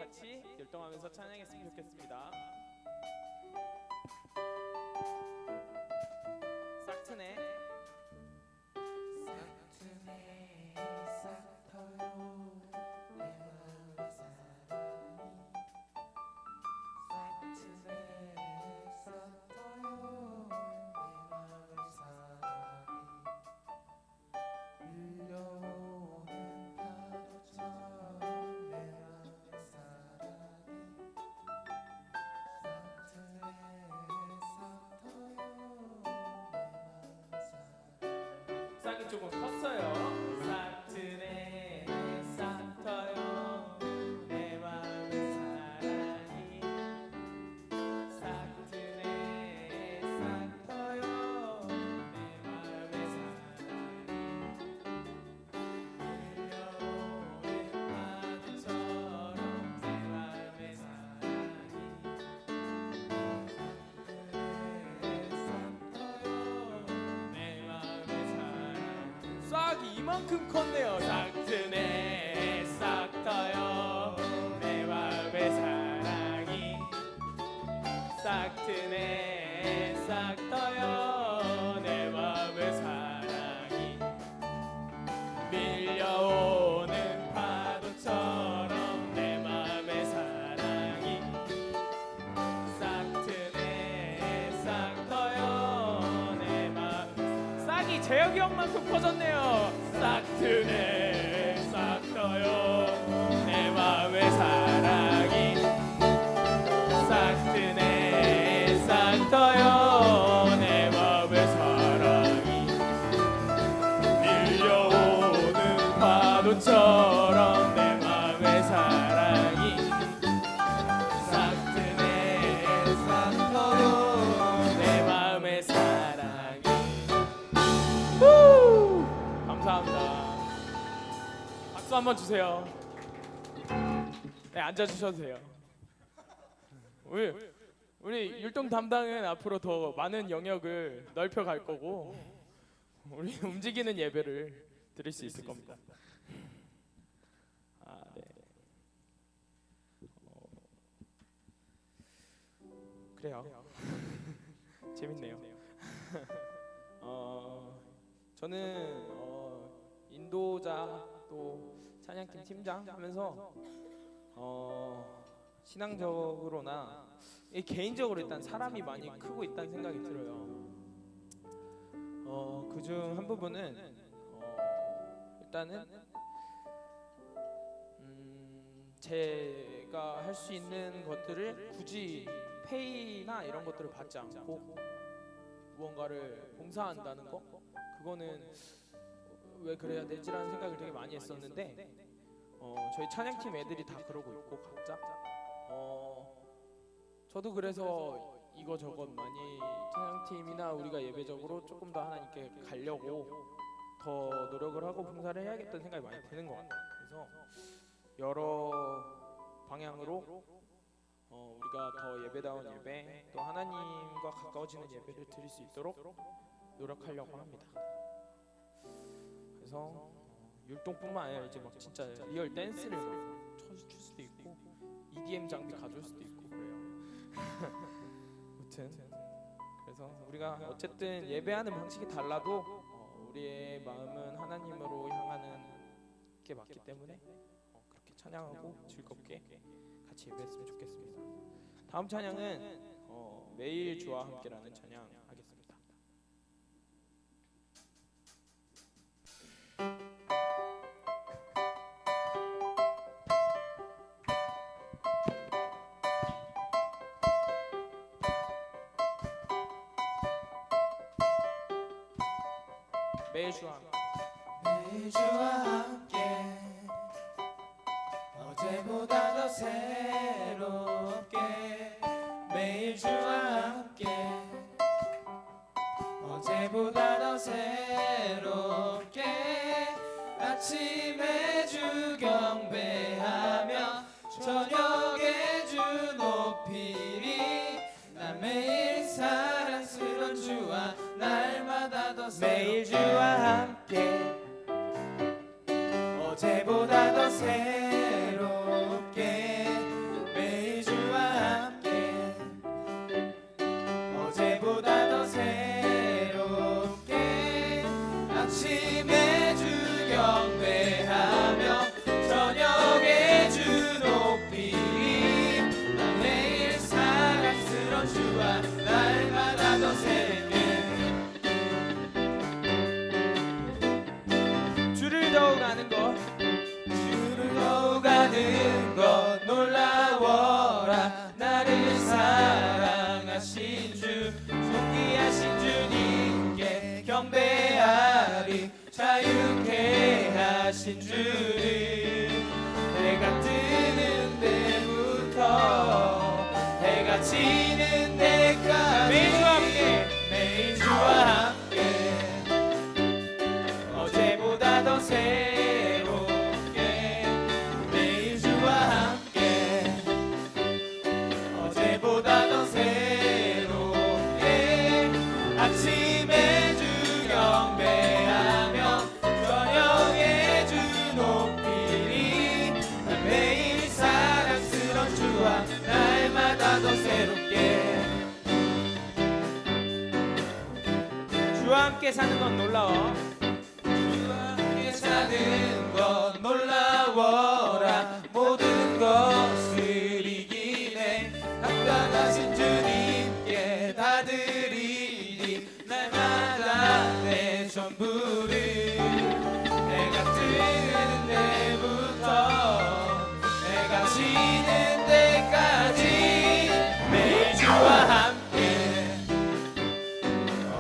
같이 율동하면서 찬양했으면 좋겠습니다. 싹트네. 싹이 조금 컸어요. 싹트네 싹 터요 내 마음의 사랑이. 싹트네 싹 터요 내 마음의 사랑이. 밀려오는 파도처럼 내 마음의 사랑이. 싹이 이만큼 컸네요. 싹트네 싹 터요 내 마음의 사랑이. 싹트네 싹 터요 내 마음의 사랑이. 밀려오는 파도처럼 내 마음의 사랑이. 싹트네 싹 터요 내 마음. 싹이 재혁이 형만큼 커졌네요. 싹트네 싹 터요 내 마음의 사랑이. 싹트네 싹 터요 내 마음의 사랑이. 밀려오는 파도처럼 내 마음의 사랑이. 싹트네 싹 터요 내 마음의 사랑이. 감사합니다. 박수 한번 주세요. 네, 앉아주셔도 돼요. 우리 율동 담당은 앞으로 더 많은 영역을 넓혀갈 거고 우리 움직이는 예배를 드릴 수 있을 겁니다. 아, 네. 그래요. 재밌네요. 저는 인도자 또 찬양팀 팀장 하면서 신앙적으로나 개인적으로 일단 사람이 많이 크고 있다는 생각이 들어요. 그중 한 부분은 일단은 제가 할 수 있는 것들을 굳이 페이나 이런 것들을 받지 않고 무언가를 봉사한다는 거, 그거는 왜 그래야 되지라는 생각을 되게 많이 했었는데 저희 찬양팀 애들이 다 그러고 있고 각자 저도 그래서 이거저것 많이 찬양팀이나 우리가 예배적으로 조금 더 하나님께 가려고 더 노력을 하고 봉사를 해야겠다는 생각이 많이 드는 것 같아요. 그래서 여러 방향으로 우리가 더 예배다운 예배, 또 하나님과 가까워지는 예배를 드릴 수 있도록 노력하려고 합니다. 그래서 율동뿐만 아니라 이제 막 진짜 리얼 댄스를 막 출 수도 있고 EDM 장비 가져올 수도 있고 그래요. 아무튼 그래서 우리가 어쨌든 예배하는 방식이 달라도 우리의 마음은 하나님으로 향하는 게 맞기 때문에 그렇게 찬양하고 즐겁게 같이 예배했으면 좋겠습니다. 다음 찬양은 매일 주와 함께라는 찬양 하겠습니다. 매일 주와 함께. 매일 주와 함께 어제보다 더 새롭게. 매일 주와 함께 어제보다 더 새롭게. 아침에 주 경배하며 저녁에 주 높이리. 난 매일 사랑스러운 주와 날마다 더 매일 새롭게. 주와 함께 어제보다 더 새롭게. 지는 데까지 매일 주와 함께 매일 주와 함께 어제보다 더 새롭게 매일 주와 함께 어제보다 더 새롭게 아침에 주 경배하며 저녁에 주 높이리 난 매일 사랑스런 주와 날마다 더 새롭게 주와 함께 사는 건 놀라워. 주와 함께 사는 건 놀라워라 모든 것을 이기네 합당하신 주님께 다 드리리 날마다 내 전부를 내가 뜨는 데부터 내가 지는 데까지 매일 주와 함께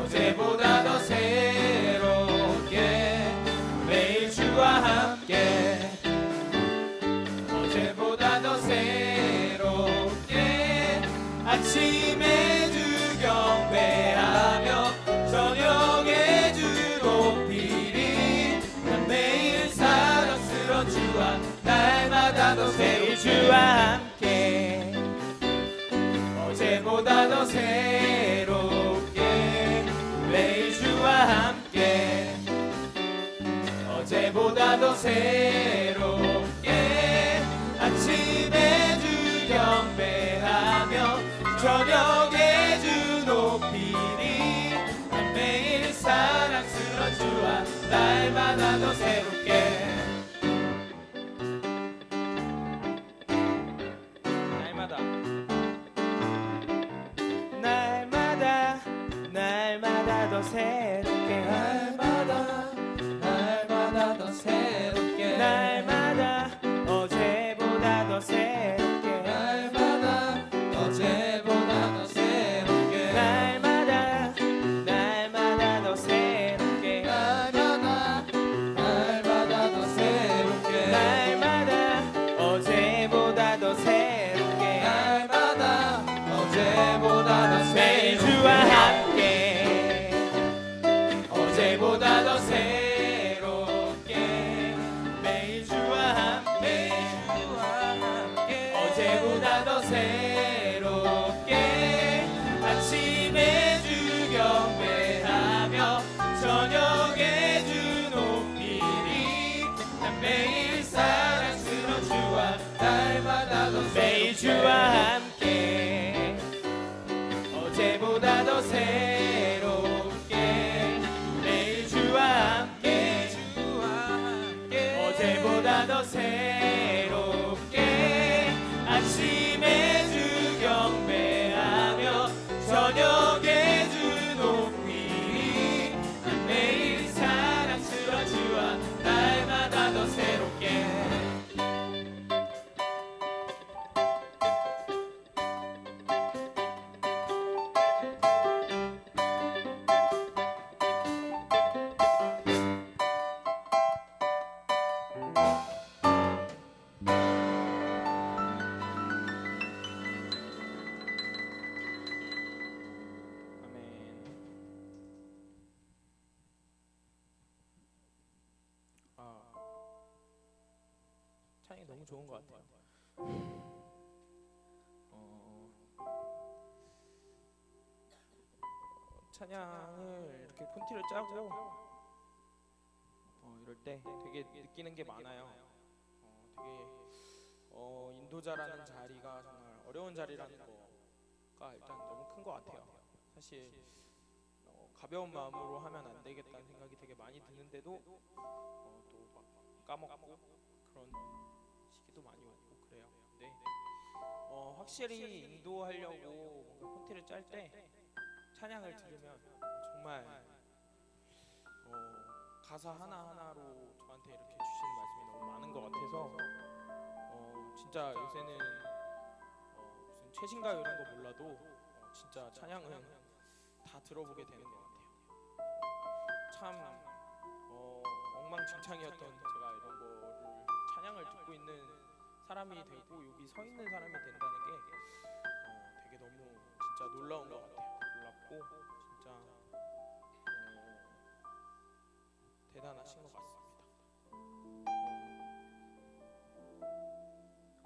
어제보다 더 새롭게 매일 주와 함께 어제보다 더 새롭게 아침에 주 경배하며 저녁에 주 높이리 난 매일 사랑스런 주와 날마다 더 새로운 주와 함께 어제보다 더 새롭게 매일 주와 함께 어제보다 더 새롭게 아침에 주 경배하며 저녁에 주 높이리 난 매일 사랑스런 주와 날마다 더 새롭게 날마다 날마다 날마다 더 새롭게 날마다 날마다 더 새롭게 날마다 어제보다 더 새롭게 날마다 어제보다 더 새롭게 날마다 날마다 더 새롭게 날마다 날마다 더 새롭게 날마다 어제보다 더 새롭게 날마다 어제보다 더 매일 새롭게 주와 함께 어제보다 더 새롭게 매일 주와 함께 어제보다 더 새롭게 아침에 주 경배하며 저녁에 주 높이리 난 매일 사랑스러운 주와 날마다 더 매일 주와 함께 어제보다 더 새롭게 매일 주와 함께 어제보다 더 새롭게 아침에 주 경배하며 저녁에 주 높이리 난 매일 사랑스러운 주와 날마다 더 새롭게 아멘. 찬이 너무 좋은 것 같아요. 찬양을 이렇게 콘티를 짜고 이럴 때 되게 느끼는 게 많아요. 되게 인도자라는 자리가 정말 어려운 자리라는 거가 일단 너무 큰 것 같아요. 사실 가벼운 마음으로 하면 안 되겠다는 생각이 되게 많이 드는데도 또 막 까먹고 그런 시기도 많이 오고 그래요. 근데 확실히 인도하려고 뭔가 콘티를 짤 때 찬양을 들으면 정말 가사 하나하나로 저한테 이렇게 주시는 말씀이 너무 많은 것 같아서 진짜 요새는 무슨 최신가 이런 거 몰라도 진짜 찬양은 다 들어보게 되는 것 같아요. 참 엉망진창이었던 제가 이런 거를 찬양을 듣고 있는 사람이 되고 여기 서 있는 사람이 된다는 게 되게 너무 너무 진짜 놀라운 것 같아요. 놀랍고 진짜 대단하신 것 같습니다.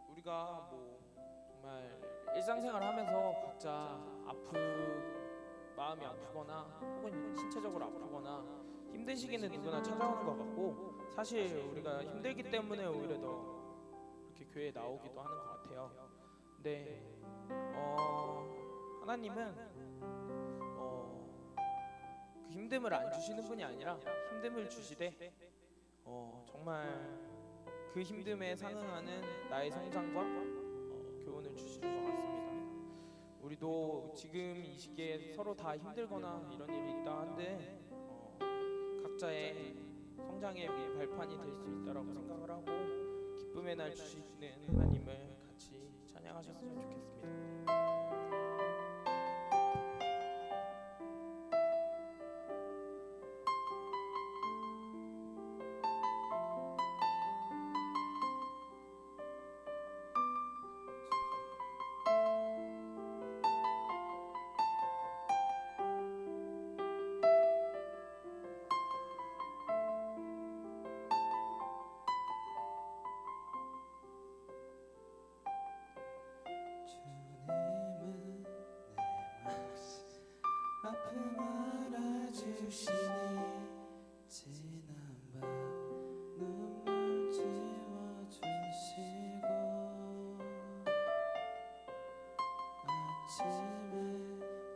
우리가 뭐 정말 일상생활하면서 각자 마음이 아프거나 혹은 신체적으로 아프거나 힘든 시기는 누구나 찾아오는 것 같고, 사실 우리가 힘들기 때문에 오히려 더 이렇게 교회에 나오기도 하는 것 같아요. 근데 하나님은 그 힘듦을 안 주시는 분이 아니라 힘듦을 주시되 정말 그 힘듦에 상응하는 나의 성장과 교훈을 주시는 것 같습니다. 우리도 지금 이 시기에 서로 다 힘들거나 이런 일이 있다 한데 각자의 성장의 발판이 될 수 있다라고 생각을 하고 기쁨의 날 주시는 하나님을 같이 찬양하셨으면 좋겠습니다. 주님은 내 몫 아픔 알아주시니 지난 밤 눈물 지워주시고 아침에 또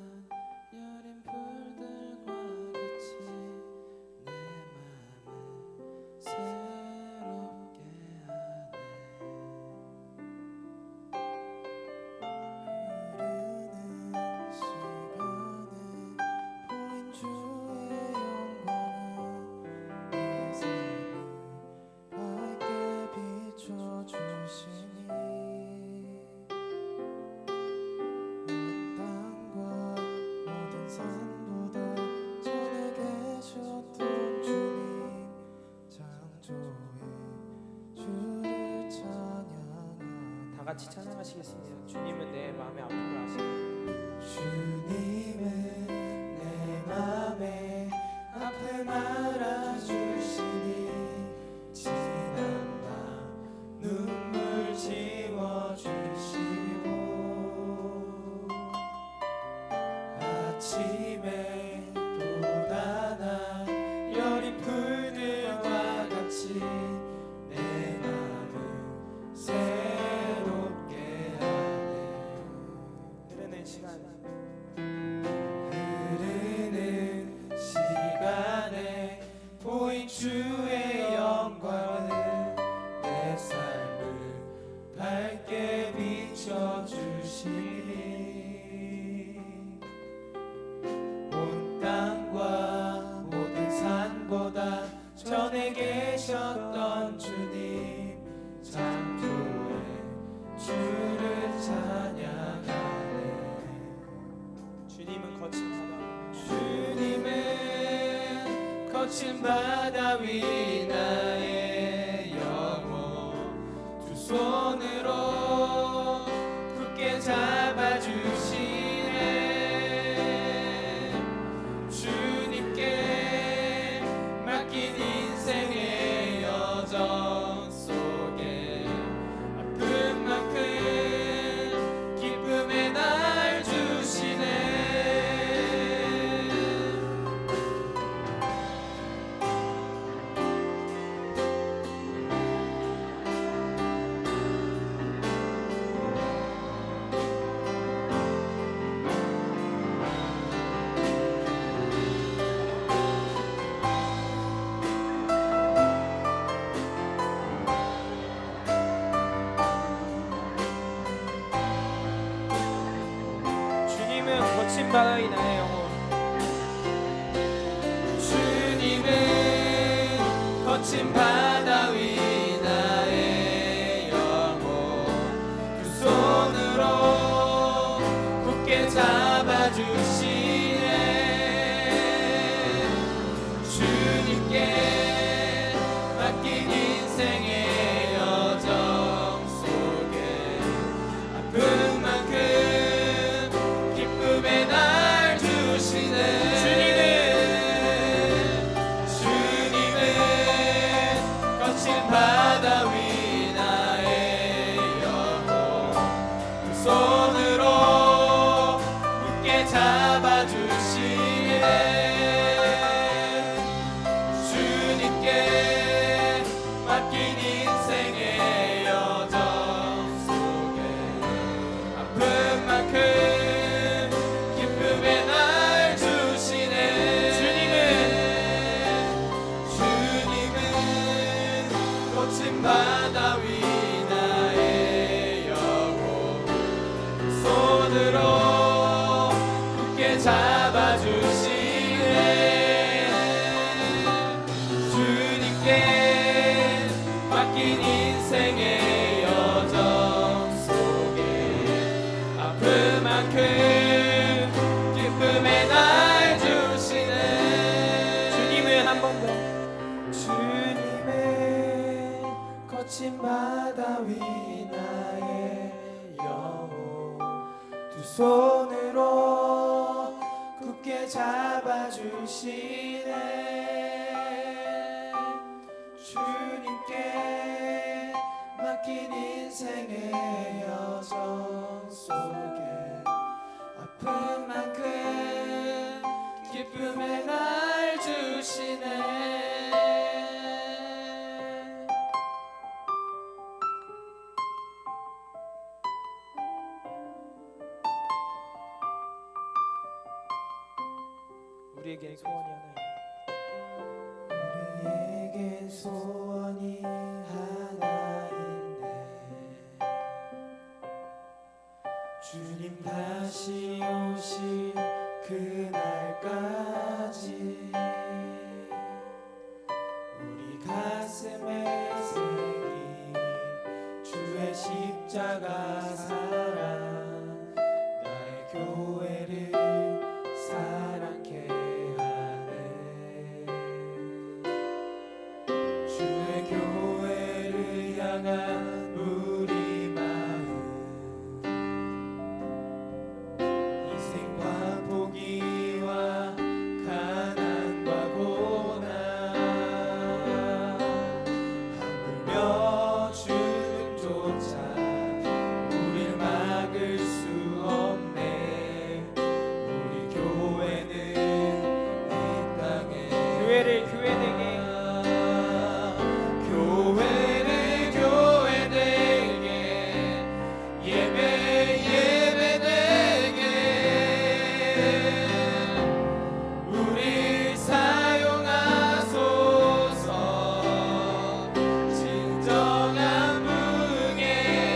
다른 여린 풀들과 같이 내 맘을 새롭게 하네. 다 같이 찬양하시겠습니다. 주님은 내 마음의 아픔을 아시는 주님은 내 맘에 아픔 알아주시니 지난 밤 눈물 지워주시고 아침에 돋아나 여린 풀들과 같이 내 맘을 새롭게 하네. 흐르는 시간에 보인 주의 영광은 내 삶을 밝게 비춰주시니 온 땅과 모든 산보다 전에 계셨던 주님 창조의 주를 찬양하네. 주님은 거친 바다 주님은 거친 바다 위 나의 영혼 두 손으로 굳게 잡아주시네. 주님께 맡긴 인생의 여정 속에 아픈 만큼 기쁨의 날 주시네. 주님은 거친 바다 위 나의 영혼 주님은 거친 바다 위 나의 영혼 두 손으로 굳게 잡아주시네. 주님께 맡긴 인생의 여정 속에 아픈 만큼 나의 영혼 두 손으로 굳게 잡아주시네. 주님께 맡긴 인생의 여정 속에 아픈 만큼 기쁨의 날 주시네. 우리에겐 소원이 하나 있네. 우리에겐 소원이 하나 있네. 주님 다시 오실 그날까지 우리 가슴에 새긴 주의 십자가 사랑 나의 교회를 사랑케 하네. 주의 교회를 향한 우리 마음 인생과 포기와 가난과 고난 하물며 죽음조차 우릴 막을 수 없네. 우리 교회는 이 땅에 교회를 교회되게 교회를 교회되게 예배 예배되게 우리 사용하소서. 진정한 부흥의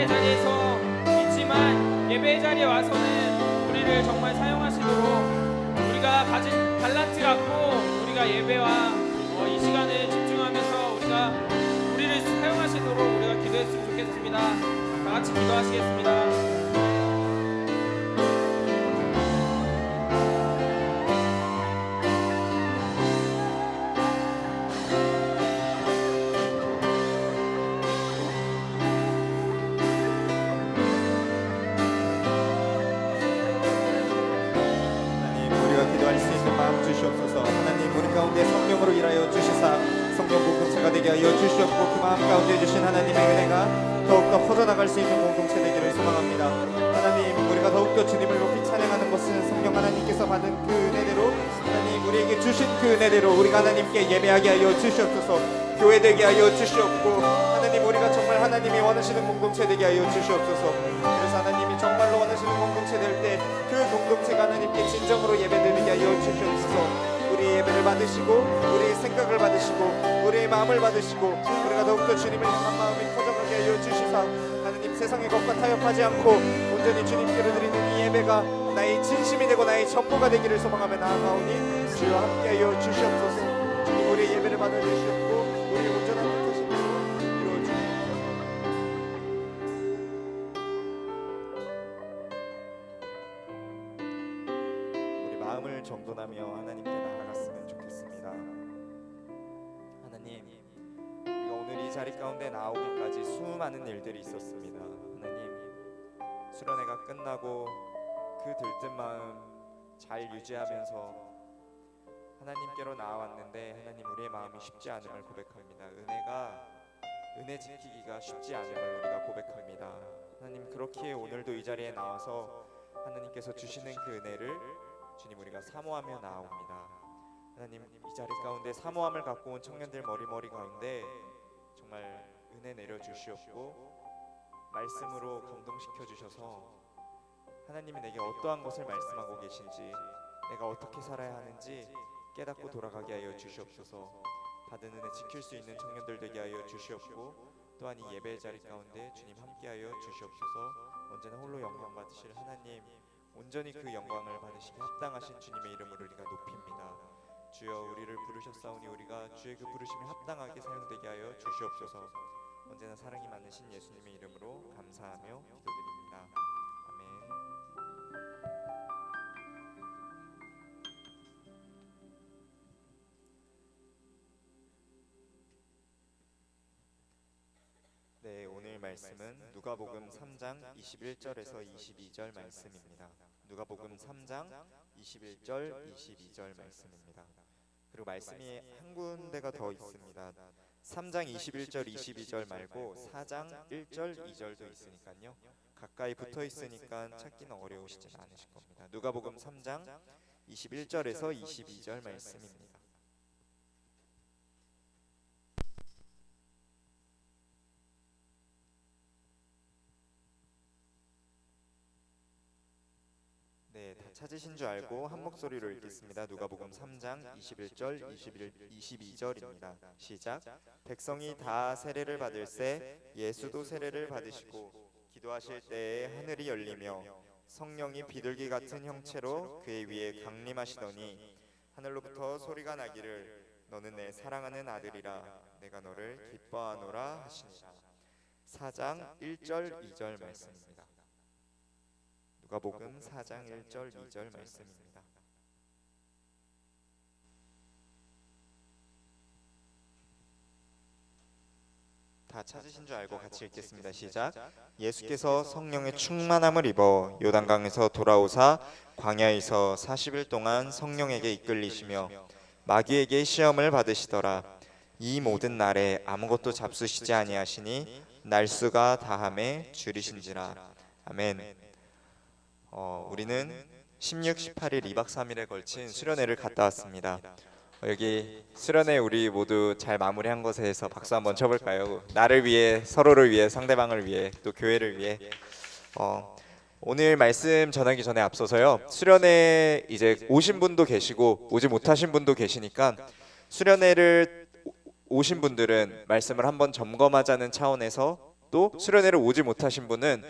예배의 자리에서 있지만 예배의 자리에 와서는 우리를 정말 사용하시도록 우리가 가진 달란트 갖고 우리가 예배와 이 시간을 집중하면서 우리를 사용하시도록 우리가 기도했으면 좋겠습니다. 다 같이 기도하시겠습니다. 하나님 우리 가운데 성령으로 일하여 주시사 성령 공동체가 되게 하여 주시옵고 그 마음 가운데 주신 하나님의 은혜가 더욱더 퍼져나갈 수 있는 공동체 되기를 소망합니다. 하나님 우리가 더욱더 주님을 높이 찬양하는 것은 성령 하나님께서 받은 그 은혜대로 하나님 우리에게 주신 그 은혜대로 우리가 하나님께 예배하게 하여 주시옵소서. 교회 되게 하여 주시옵고 하나님 우리가 정말 하나님이 원하시는 공동체 되게 하여 주시옵소서. 그래서 하나님이 정말로 원하시는 공동체 될 때 그 공동체가 하나님께 진정으로 예배드리게 하여 주시옵소서. 우리의 예배를 받으시고 우리의 생각을 받으시고 우리의 마음을 받으시고 우리가 더욱더 주님을 향한 마음이 커져가게 하여 주시사 하나님 세상의 것과 타협하지 않고 온전히 주님께로 드리는 이 예배가 나의 진심이 되고 나의 전부가 되기를 소망하며 나아가오니 주여 함께하여 주시옵소서. 주님 우리의 예배를 받아주시옵고 우리의 온전한 뜻하신 대로 이루어주시옵소서. 우리 마음을 정돈하며 하나님께 나아갔으면 좋겠습니다. 하나님 우리가 오늘 이 자리 가운데 나오기까지 수많은 일들이 있었습니다. 하나님 수련회가 끝나고 그 들뜬 마음 잘 유지하면서 하나님께로 나아왔는데 하나님 우리의 마음이 쉽지 않음을 고백합니다. 은혜 지키기가 쉽지 않음을 우리가 고백합니다. 하나님 그렇기에 오늘도 이 자리에 나와서 하나님께서 주시는 그 은혜를 주님 우리가 사모하며 나아옵니다. 하나님 이 자리 가운데 사모함을 갖고 온 청년들 머리 가운데 정말 은혜 내려주시옵고 말씀으로 감동시켜 주셔서 하나님이 내게 어떠한 것을 말씀하고 계신지 내가 어떻게 살아야 하는지 깨닫고 돌아가게 하여 주시옵소서. 받은 은혜 지킬 수 있는 청년들 되게 하여 주시옵고 또한 이 예배의 자리 가운데 주님 함께하여 주시옵소서. 언제나 홀로 영광 받으실 하나님 온전히 그 영광을 받으시기 합당하신 주님의 이름을 우리가 높입니다. 주여 우리를 부르셨사오니 우리가 주의 그 부르심에 합당하게 사용되게 하여 주시옵소서. 언제나 사랑이 많으신 예수님의 이름으로 감사하며 기도드립니다. 아멘. 네, 오늘 말씀은 누가복음 3장 21절에서 22절 말씀입니다. 누가복음 3장 21절, 22절 말씀입니다. 그리고 말씀이 한 군데가 더 있습니다. 3장 21절, 22절 말고 4장 1절, 2절도 있으니까요. 가까이 붙어 있으니까 찾기는 어려우시진 않으실 겁니다. 누가복음 3장 21절에서 22절 말씀입니다. 네, 다 찾으신 줄 알고 한 목소리로 읽겠습니다. 누가복음 3장 21절, 22절입니다. 시작. 백성이 다 세례를 받을새 예수도 세례를 받으시고 기도하실 때에 하늘이 열리며 성령이 비둘기 같은 형체로 그의 위에 강림하시더니 하늘로부터 소리가 나기를 너는 내 사랑하는 아들이라 내가 너를 기뻐하노라 하시니라. 4장 1절, 2절 말씀입니다. 누가복음 4장 1절 2절 말씀입니다. 다 찾으신 줄 알고 같이 읽겠습니다. 시작. 예수께서 성령의 충만함을 입어 요단강에서 돌아오사 광야에서 40일 동안 성령에게 이끌리시며 마귀에게 시험을 받으시더라. 이 모든 날에 아무것도 잡수시지 아니하시니 날수가 다함에 줄이신지라. 아멘. 우리는 16, 18일 2박 3일에 걸친 수련회를 갔다 왔습니다. 여기 수련회 우리 모두 잘 마무리한 것에 대해서 박수 한번 쳐볼까요? 나를 위해, 서로를 위해, 상대방을 위해, 또 교회를 위해. 오늘 말씀 전하기 전에 앞서서요, 수련회 이제 오신 분도 계시고 오지 못하신 분도 계시니까 수련회를 오신 분들은 말씀을 한번 점검하자는 차원에서 또 수련회를 오지 못하신 분은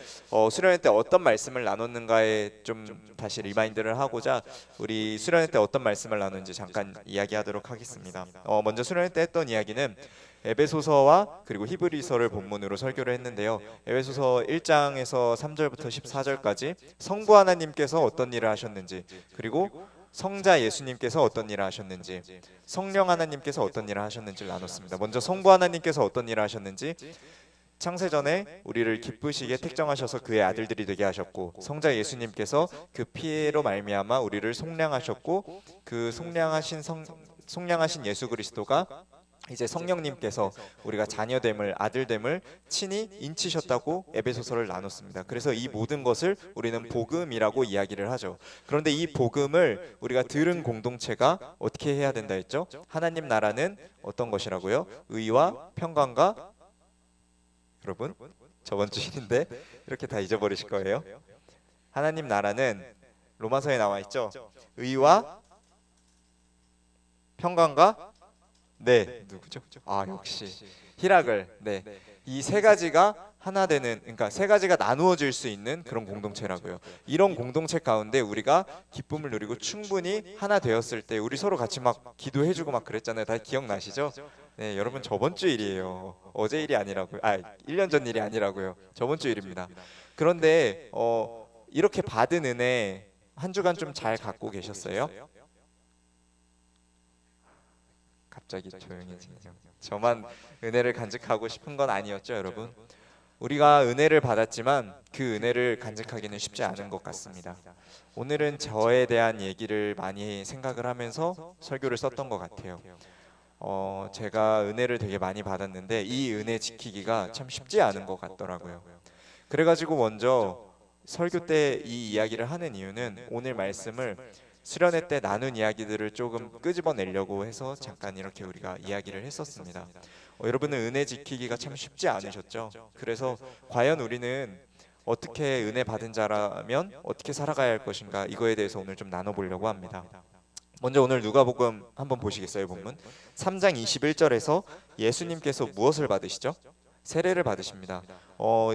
수련회 때 어떤 말씀을 나눴는가에 좀 다시 리마인드를 하고자 우리 수련회 때 어떤 말씀을 나눴는지 잠깐 이야기하도록 하겠습니다. 먼저 수련회 때 했던 이야기는 에베소서와 그리고 히브리서를 본문으로 설교를 했는데요. 에베소서 1장에서 3절부터 14절까지 성부 하나님께서 어떤 일을 하셨는지, 그리고 성자 예수님께서 어떤 일을 하셨는지, 성령 하나님께서 어떤 일을 하셨는지를 나눴습니다. 먼저 성부 하나님께서 어떤 일을 하셨는지, 창세전에 우리를 기쁘시게 택정하셔서 그의 아들들이 되게 하셨고, 성자 예수님께서 그 피로 말미암아 우리를 속량하셨고, 그 속량하신 예수 그리스도가 이제 성령님께서 우리가 자녀됨을, 아들됨을 친히 인치셨다고 에베소서를 나눴습니다. 그래서 이 모든 것을 우리는 복음이라고 이야기를 하죠. 그런데 이 복음을 우리가 들은 공동체가 어떻게 해야 된다 했죠? 하나님 나라는 어떤 것이라고요? 의와 평강과, 여러분 저번 주인데 이렇게 다 잊어버리실 거예요. 하나님 나라는 로마서에 나와 있죠. 의와 평강과, 네, 누구죠? 역시 히라글. 네, 이 세 가지가 하나 되는, 그러니까 세 가지가 나누어질 수 있는 그런 공동체라고요. 이런 공동체 가운데 우리가 기쁨을 누리고 충분히 하나 되었을 때 우리 서로 같이 막 기도해주고 막 그랬잖아요. 다 기억나시죠? 네, 여러분 저번 주 일이에요. 어제 일이 아니라고요. 1년 전 일이 아니라고요. 저번 주 일입니다. 그런데 이렇게 받은 은혜 한 주간 좀 잘 갖고 계셨어요? 갑자기 조용해지네요. 저만 은혜를 간직하고 싶은 건 아니었죠, 여러분? 우리가 은혜를 받았지만 그 은혜를 간직하기는 쉽지 않은 것 같습니다. 오늘은 저에 대한 얘기를 많이 생각을 하면서 설교를 썼던 것 같아요. 제가 은혜를 되게 많이 받았는데 이 은혜 지키기가 참 쉽지 않은 것 같더라고요. 그래가지고 먼저 설교 때 이 이야기를 하는 이유는 오늘 말씀을 수련회 때 나눈 이야기들을 조금 끄집어내려고 해서 잠깐 이렇게 우리가 이야기를 했었습니다. 여러분은 은혜 지키기가 참 쉽지 않으셨죠? 그래서 과연 우리는 어떻게 은혜 받은 자라면 어떻게 살아가야 할 것인가, 이거에 대해서 오늘 좀 나눠보려고 합니다. 먼저 오늘 누가복음 한번 보시겠어요? 본문 3장 21절에서 예수님께서 무엇을 받으시죠? 세례를 받으십니다.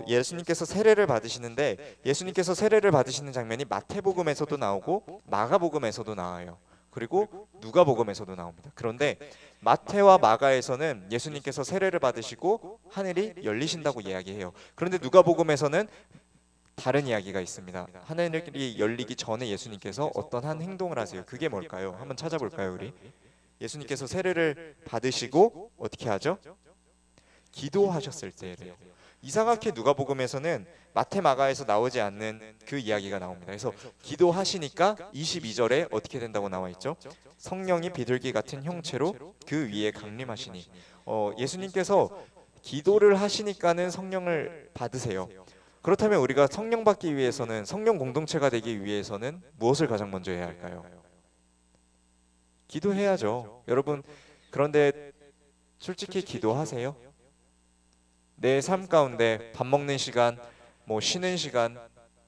예수님께서 세례를 받으시는데 예수님께서 세례를 받으시는 장면이 마태복음에서도 나오고 마가복음에서도 나와요. 그리고 누가복음에서도 나옵니다. 그런데 마태와 마가에서는 예수님께서 세례를 받으시고 하늘이 열리신다고 이야기해요. 그런데 누가복음에서는 다른 이야기가 있습니다. 하늘이 열리기 전에 예수님께서 어떤 한 행동을 하세요. 그게 뭘까요? 한번 찾아볼까요, 우리? 예수님께서 세례를 받으시고 어떻게 하죠? 기도하셨을 때예요. 이상하게 누가복음에서는 마태 마가에서 나오지 않는 그 이야기가 나옵니다. 그래서 기도하시니까 22절에 어떻게 된다고 나와 있죠? 성령이 비둘기 같은 형체로 그 위에 강림하시니. 예수님께서 기도를 하시니까는 성령을 받으세요. 그렇다면 우리가 성령 받기 위해서는, 성령 공동체가 되기 위해서는 무엇을 가장 먼저 해야 할까요? 기도해야죠. 여러분, 그런데 솔직히 기도하세요? 내 삶 가운데 밥 먹는 시간, 쉬는 시간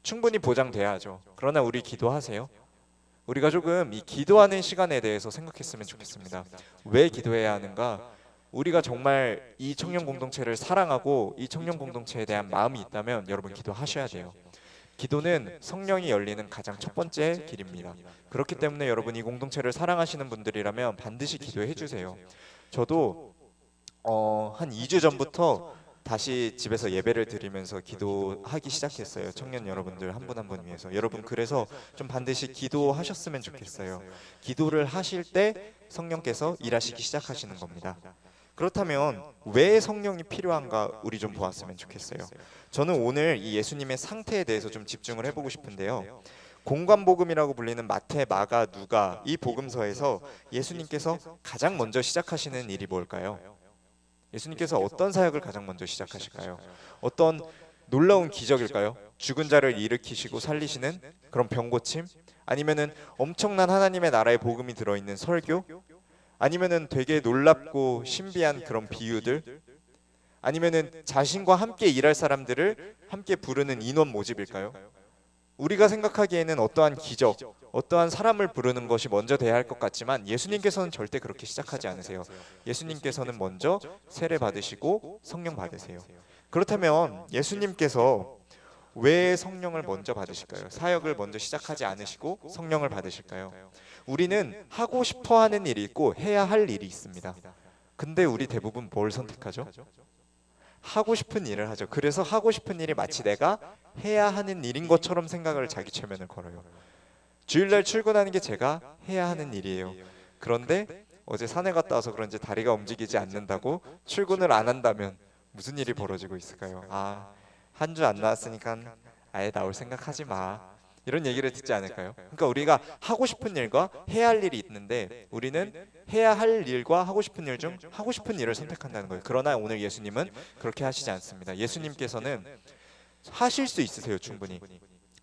충분히 보장돼야죠. 그러나 우리 기도하세요? 우리가 조금 이 기도하는 시간에 대해서 생각했으면 좋겠습니다. 왜 기도해야 하는가? 우리가 정말 이 청년 공동체를 사랑하고 이 청년 공동체에 대한 마음이 있다면 여러분 기도하셔야 돼요. 기도는 성령이 열리는 가장 첫 번째 길입니다. 그렇기 때문에 여러분 이 공동체를 사랑하시는 분들이라면 반드시 기도해 주세요. 저도 한 2주 전부터 다시 집에서 예배를 드리면서 기도하기 시작했어요. 청년 여러분들 한 분 한 분 위해서. 여러분 그래서 좀 반드시 기도하셨으면 좋겠어요. 기도를 하실 때 성령께서 일하시기 시작하시는 겁니다. 그렇다면 왜 성령이 필요한가 우리 좀 보았으면 좋겠어요. 저는 오늘 이 예수님의 상태에 대해서 좀 집중을 해보고 싶은데요. 공관복음이라고 불리는 마태, 마가, 누가 이 복음서에서 예수님께서 가장 먼저 시작하시는 일이 뭘까요? 예수님께서 어떤 사역을 가장 먼저 시작하실까요? 어떤 놀라운 기적일까요? 죽은 자를 일으키시고 살리시는 그런 병고침? 아니면은 엄청난 하나님의 나라의 복음이 들어있는 설교? 아니면은 되게 놀랍고 신비한 그런 비유들? 아니면은 자신과 함께 일할 사람들을 함께 부르는 인원 모집일까요? 우리가 생각하기에는 어떠한 기적, 어떠한 사람을 부르는 것이 먼저 돼야 할 것 같지만 예수님께서는 절대 그렇게 시작하지 않으세요. 예수님께서는 먼저 세례 받으시고 성령 받으세요. 그렇다면 예수님께서 왜 성령을 먼저 받으실까요? 사역을 먼저 시작하지 않으시고 성령을 받으실까요? 우리는 하고 싶어 하는 일이 있고 해야 할 일이 있습니다. 근데 우리 대부분 뭘 선택하죠? 하고 싶은 일을 하죠. 그래서 하고 싶은 일이 마치 내가 해야 하는 일인 것처럼 생각을 자기 최면을 걸어요. 주일날 출근하는 게 제가 해야 하는 일이에요. 그런데 어제 산에 갔다 와서 그런지 다리가 움직이지 않는다고 출근을 안 한다면 무슨 일이 벌어지고 있을까요? 한 주 안 나왔으니까 아예 나올 생각하지 마. 이런 얘기를 듣지 않을까요? 그러니까 우리가 하고 싶은 일과 해야 할 일이 있는데 우리는 해야 할 일과 하고 싶은 일 중 하고 싶은 일을 선택한다는 거예요. 그러나 오늘 예수님은 그렇게 하시지 않습니다. 예수님께서는 하실 수 있으세요, 충분히.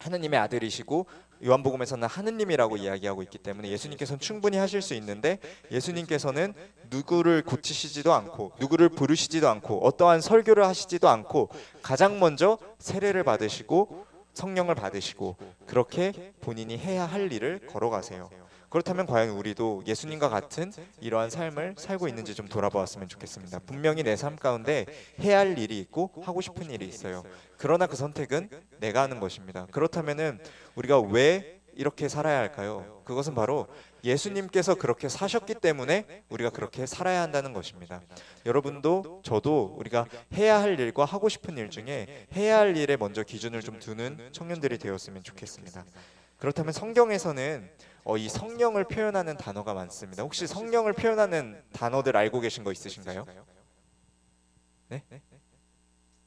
하느님의 아들이시고 요한복음에서는 하느님이라고 이야기하고 있기 때문에 예수님께서는 충분히 하실 수 있는데 예수님께서는 누구를 고치시지도 않고 누구를 부르시지도 않고 어떠한 설교를 하시지도 않고 가장 먼저 세례를 받으시고 성령을 받으시고 그렇게 본인이 해야 할 일을 걸어가세요. 그렇다면 과연 우리도 예수님과 같은 이러한 삶을 살고 있는지 좀 돌아보았으면 좋겠습니다. 분명히 내 삶 가운데 해야 할 일이 있고 하고 싶은 일이 있어요. 그러나 그 선택은 내가 하는 것입니다. 그렇다면 우리가 왜 이렇게 살아야 할까요? 그것은 바로 예수님께서 그렇게 사셨기 때문에 우리가 그렇게 살아야 한다는 것입니다. 여러분도 저도 우리가 해야 할 일과 하고 싶은 일 중에 해야 할 일에 먼저 기준을 좀 두는 청년들이 되었으면 좋겠습니다. 그렇다면 성경에서는 이 성령을 표현하는 단어가 많습니다. 혹시 성령을 표현하는 단어들 알고 계신 거 있으신가요? 네?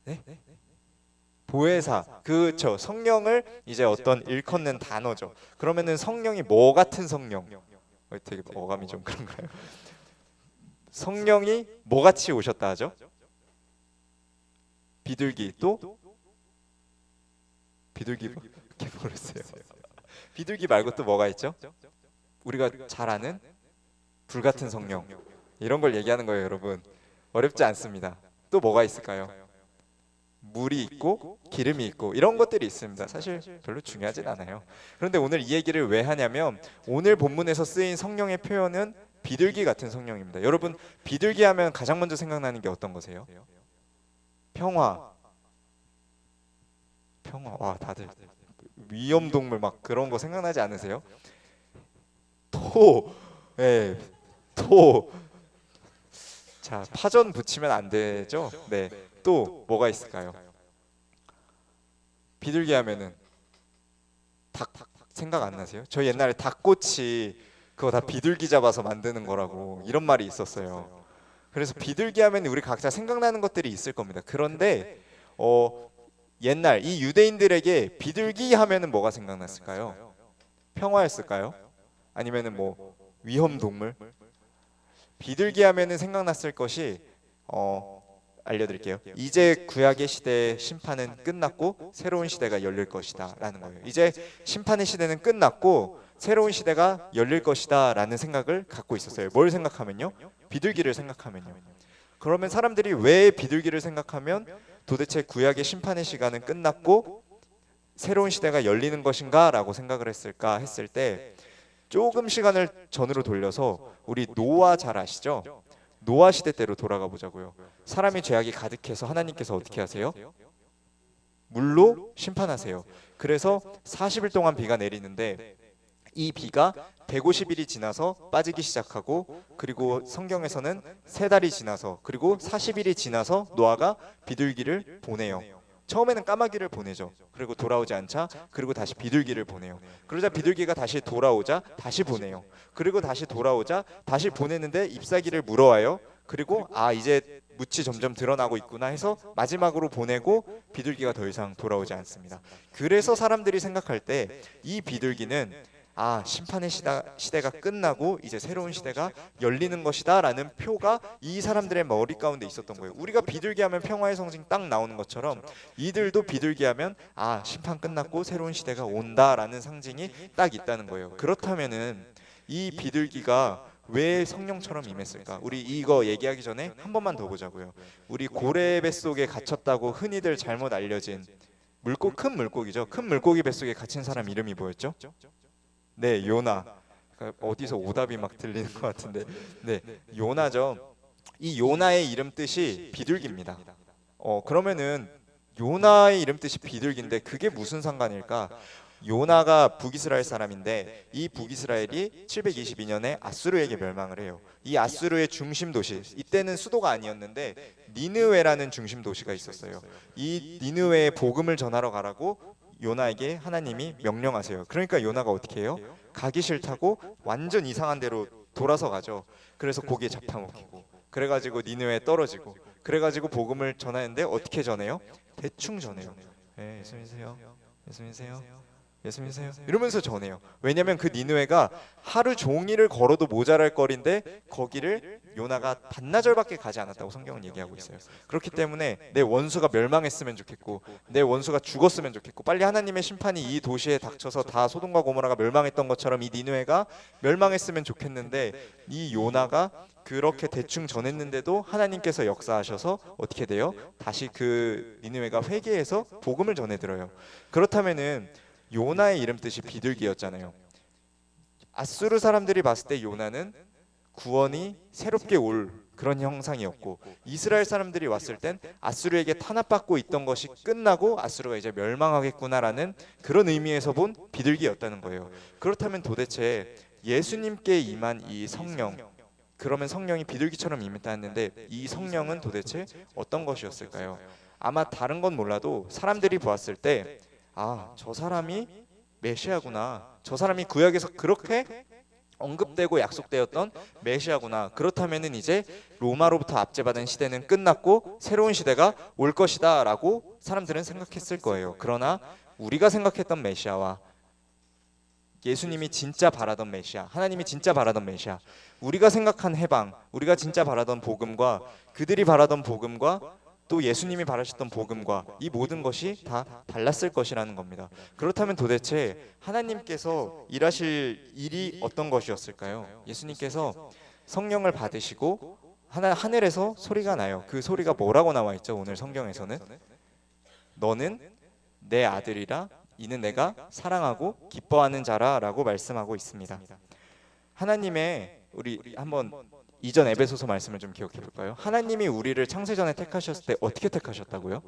네? 보혜사, 그렇죠. 성령을 이제 어떤 일컫는 단어죠. 그러면은 성령이 뭐 같은 성령? 되게 어감이 좀 그런가요? 성령이 뭐 같이 오셨다 하죠? 비둘기 또? 비둘기 이렇게 모르세요. 비둘기 말고 또 뭐가 있죠? 우리가 잘 아는 불같은 성령 이런 걸 얘기하는 거예요, 여러분. 어렵지 않습니다. 또 뭐가 있을까요? 물이 있고 기름이 있고 이런 것들이 있습니다. 사실 별로 중요하진 않아요. 그런데 오늘 이 얘기를 왜 하냐면 오늘 본문에서 쓰인 성령의 표현은 비둘기 같은 성령입니다. 여러분 비둘기 하면 가장 먼저 생각나는 게 어떤 거세요? 평화. 와 다들 위험동물 막 그런 거 생각나지 않으세요? 토. 자, 파전 붙이면 안 되죠? 네. 또 뭐가 있을까요? 비둘기 하면은 닭 생각 안 나세요? 저 옛날에 닭꼬치 그거 다 비둘기 잡아서 만드는 거라고 이런 말이 있었어요. 그래서 비둘기 하면 우리 각자 생각나는 것들이 있을 겁니다. 그런데 옛날 이 유대인들에게 비둘기 하면은 뭐가 생각났을까요? 평화였을까요? 아니면은 뭐 위험 동물? 비둘기 하면은 생각났을 것이 알려드릴게요. 이제 구약의 시대의 심판은 끝났고 새로운 시대가 열릴 것이다 라는 거예요. 이제 심판의 시대는 끝났고 새로운 시대가 열릴 것이다 라는 생각을 갖고 있었어요. 뭘 생각하면요? 비둘기를 생각하면요. 그러면 사람들이 왜 비둘기를 생각하면 도대체 구약의 심판의 시간은 끝났고 새로운 시대가 열리는 것인가 라고 생각을 했을까 했을 때 조금 시간을 전으로 돌려서 우리 노아 잘 아시죠? 노아 시대 때로 돌아가 보자고요. 사람이 죄악이 가득해서 하나님께서 어떻게 하세요? 물로 심판하세요. 그래서 40일 동안 비가 내리는데 이 비가 150일이 지나서 빠지기 시작하고 그리고 성경에서는 3달이 지나서 그리고 40일이 지나서 노아가 비둘기를 보내요. 처음에는 까마귀를 보내죠. 그리고 돌아오지 않자 그리고 다시 비둘기를 보내요. 그러자 비둘기가 다시 돌아오자 다시 보내요. 그리고 다시 돌아오자 다시 보내는데 ip사귀를 물어와요. 그리고 이제 묻이 점점 드러나고 있구나 해서 마지막으로 보내고 비둘기가 더 이상 돌아오지 않습니다. 그래서 사람들이 생각할 때 이 비둘기는 심판의 시대가 끝나고 이제 새로운 시대가 열리는 것이다 라는 표가 이 사람들의 머리 가운데 있었던 거예요. 우리가 비둘기 하면 평화의 성징 딱 나오는 것처럼 이들도 비둘기 하면 심판 끝났고 새로운 시대가 온다 라는 상징이 딱 있다는 거예요. 그렇다면은 이 비둘기가 왜 성령처럼 임했을까? 우리 이거 얘기하기 전에 한 번만 더 보자고요. 우리 고래 뱃속에 갇혔다고 흔히들 잘못 알려진 큰 물고기죠. 큰 물고기 뱃속에 갇힌 사람 이름이 뭐였죠? 네, 요나. 어디서 오답이 막 들리는 것 같은데, 네, 요나죠. 이 요나의 이름 뜻이 비둘기입니다. 그러면은 요나의 이름 뜻이 비둘기인데 그게 무슨 상관일까? 요나가 북이스라엘 사람인데 이 북이스라엘이 722년에 아수르에게 멸망을 해요. 이 아수르의 중심 도시, 이때는 수도가 아니었는데 니느웨라는 중심 도시가 있었어요. 이 니느웨에 복음을 전하러 가라고 요나에게 하나님이 명령하세요. 그러니까 요나가 어떻게 해요? 가기 싫다고 완전 이상한 데로 돌아서 가죠. 그래서 고기에 잡혀먹히고, 그래가지고 니느웨에 떨어지고, 그래가지고 복음을 전하는데 어떻게 전해요? 대충 전해요. 예수 믿으세요. 예수 믿으세요. 예수 믿으세요. 이러면서 전해요. 왜냐면 그 니느웨가 하루 종일을 걸어도 모자랄 거리인데 거기를 요나가 반나절밖에 가지 않았다고 성경은 얘기하고 있어요. 그렇기 때문에 내 원수가 멸망했으면 좋겠고, 내 원수가 죽었으면 좋겠고, 빨리 하나님의 심판이 이 도시에 닥쳐서 다 소돔과 고모라가 멸망했던 것처럼 이 니느웨가 멸망했으면 좋겠는데, 이 요나가 그렇게 대충 전했는데도 하나님께서 역사하셔서 어떻게 돼요? 다시 그 니느웨가 회개해서 복음을 전해들어요. 그렇다면은 요나의 이름 뜻이 비둘기였잖아요. 아수르 사람들이 봤을 때 요나는 구원이 새롭게 올 그런 형상이었고, 이스라엘 사람들이 왔을 땐 아수르에게 탄압받고 있던 것이 끝나고 아수르가 이제 멸망하겠구나라는 그런 의미에서 본 비둘기였다는 거예요. 그렇다면 도대체 예수님께 임한 이 성령, 그러면 성령이 비둘기처럼 임했다는데 이 성령은 도대체 어떤 것이었을까요? 아마 다른 건 몰라도 사람들이 보았을 때 저 사람이 메시아구나, 저 사람이 구약에서 그렇게 언급되고 약속되었던 메시아구나, 그렇다면은 이제 로마로부터 압제받은 시대는 끝났고 새로운 시대가 올 것이다 라고 사람들은 생각했을 거예요. 그러나 우리가 생각했던 메시아와 예수님이 진짜 바라던 메시아, 하나님이 진짜 바라던 메시아, 우리가 생각한 해방, 우리가 진짜 바라던 복음과 그들이 바라던 복음과 또 예수님이 바라셨던 복음과 이 모든 것이 다 달랐을 것이라는 겁니다. 그렇다면 도대체 하나님께서 일하실 일이 어떤 것이었을까요? 예수님께서 성령을 받으시고 하늘에서 소리가 나요. 그 소리가 뭐라고 나와 있죠? 오늘 성경에서는 너는 내 아들이라, 이는 내가 사랑하고 기뻐하는 자라라고 말씀하고 있습니다. 하나님의, 우리 한번 이전 에베소서 말씀을 좀 기억해 볼까요? 하나님이 우리를 창세전에 택하셨을 때 어떻게 택하셨다고요?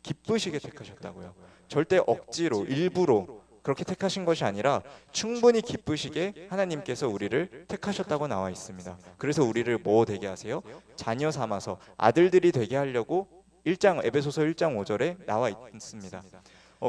기쁘시게 택하셨다고요. 절대 억지로, 일부러 그렇게 택하신 것이 아니라 충분히 기쁘시게 하나님께서 우리를 택하셨다고 나와 있습니다. 그래서 우리를 뭐 되게 하세요? 자녀 삼아서 아들들이 되게 하려고 에베소서 1장 5절에 나와 있습니다.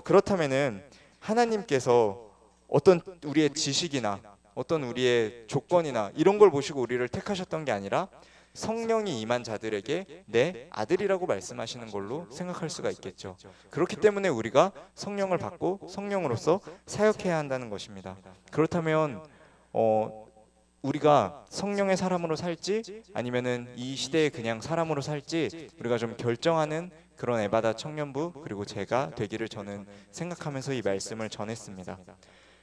그렇다면은 하나님께서 어떤 우리의 지식이나 어떤 우리의 조건이나 이런 걸 보시고 우리를 택하셨던 게 아니라 성령이 임한 자들에게 내 아들이라고 말씀하시는 걸로 생각할 수가 있겠죠. 그렇기 때문에 우리가 성령을 받고 성령으로서 사역해야 한다는 것입니다. 그렇다면 우리가 성령의 사람으로 살지 아니면은 이 시대에 그냥 사람으로 살지 우리가 좀 결정하는 그런 에바다 청년부 그리고 제가 되기를 저는 생각하면서 이 말씀을 전했습니다.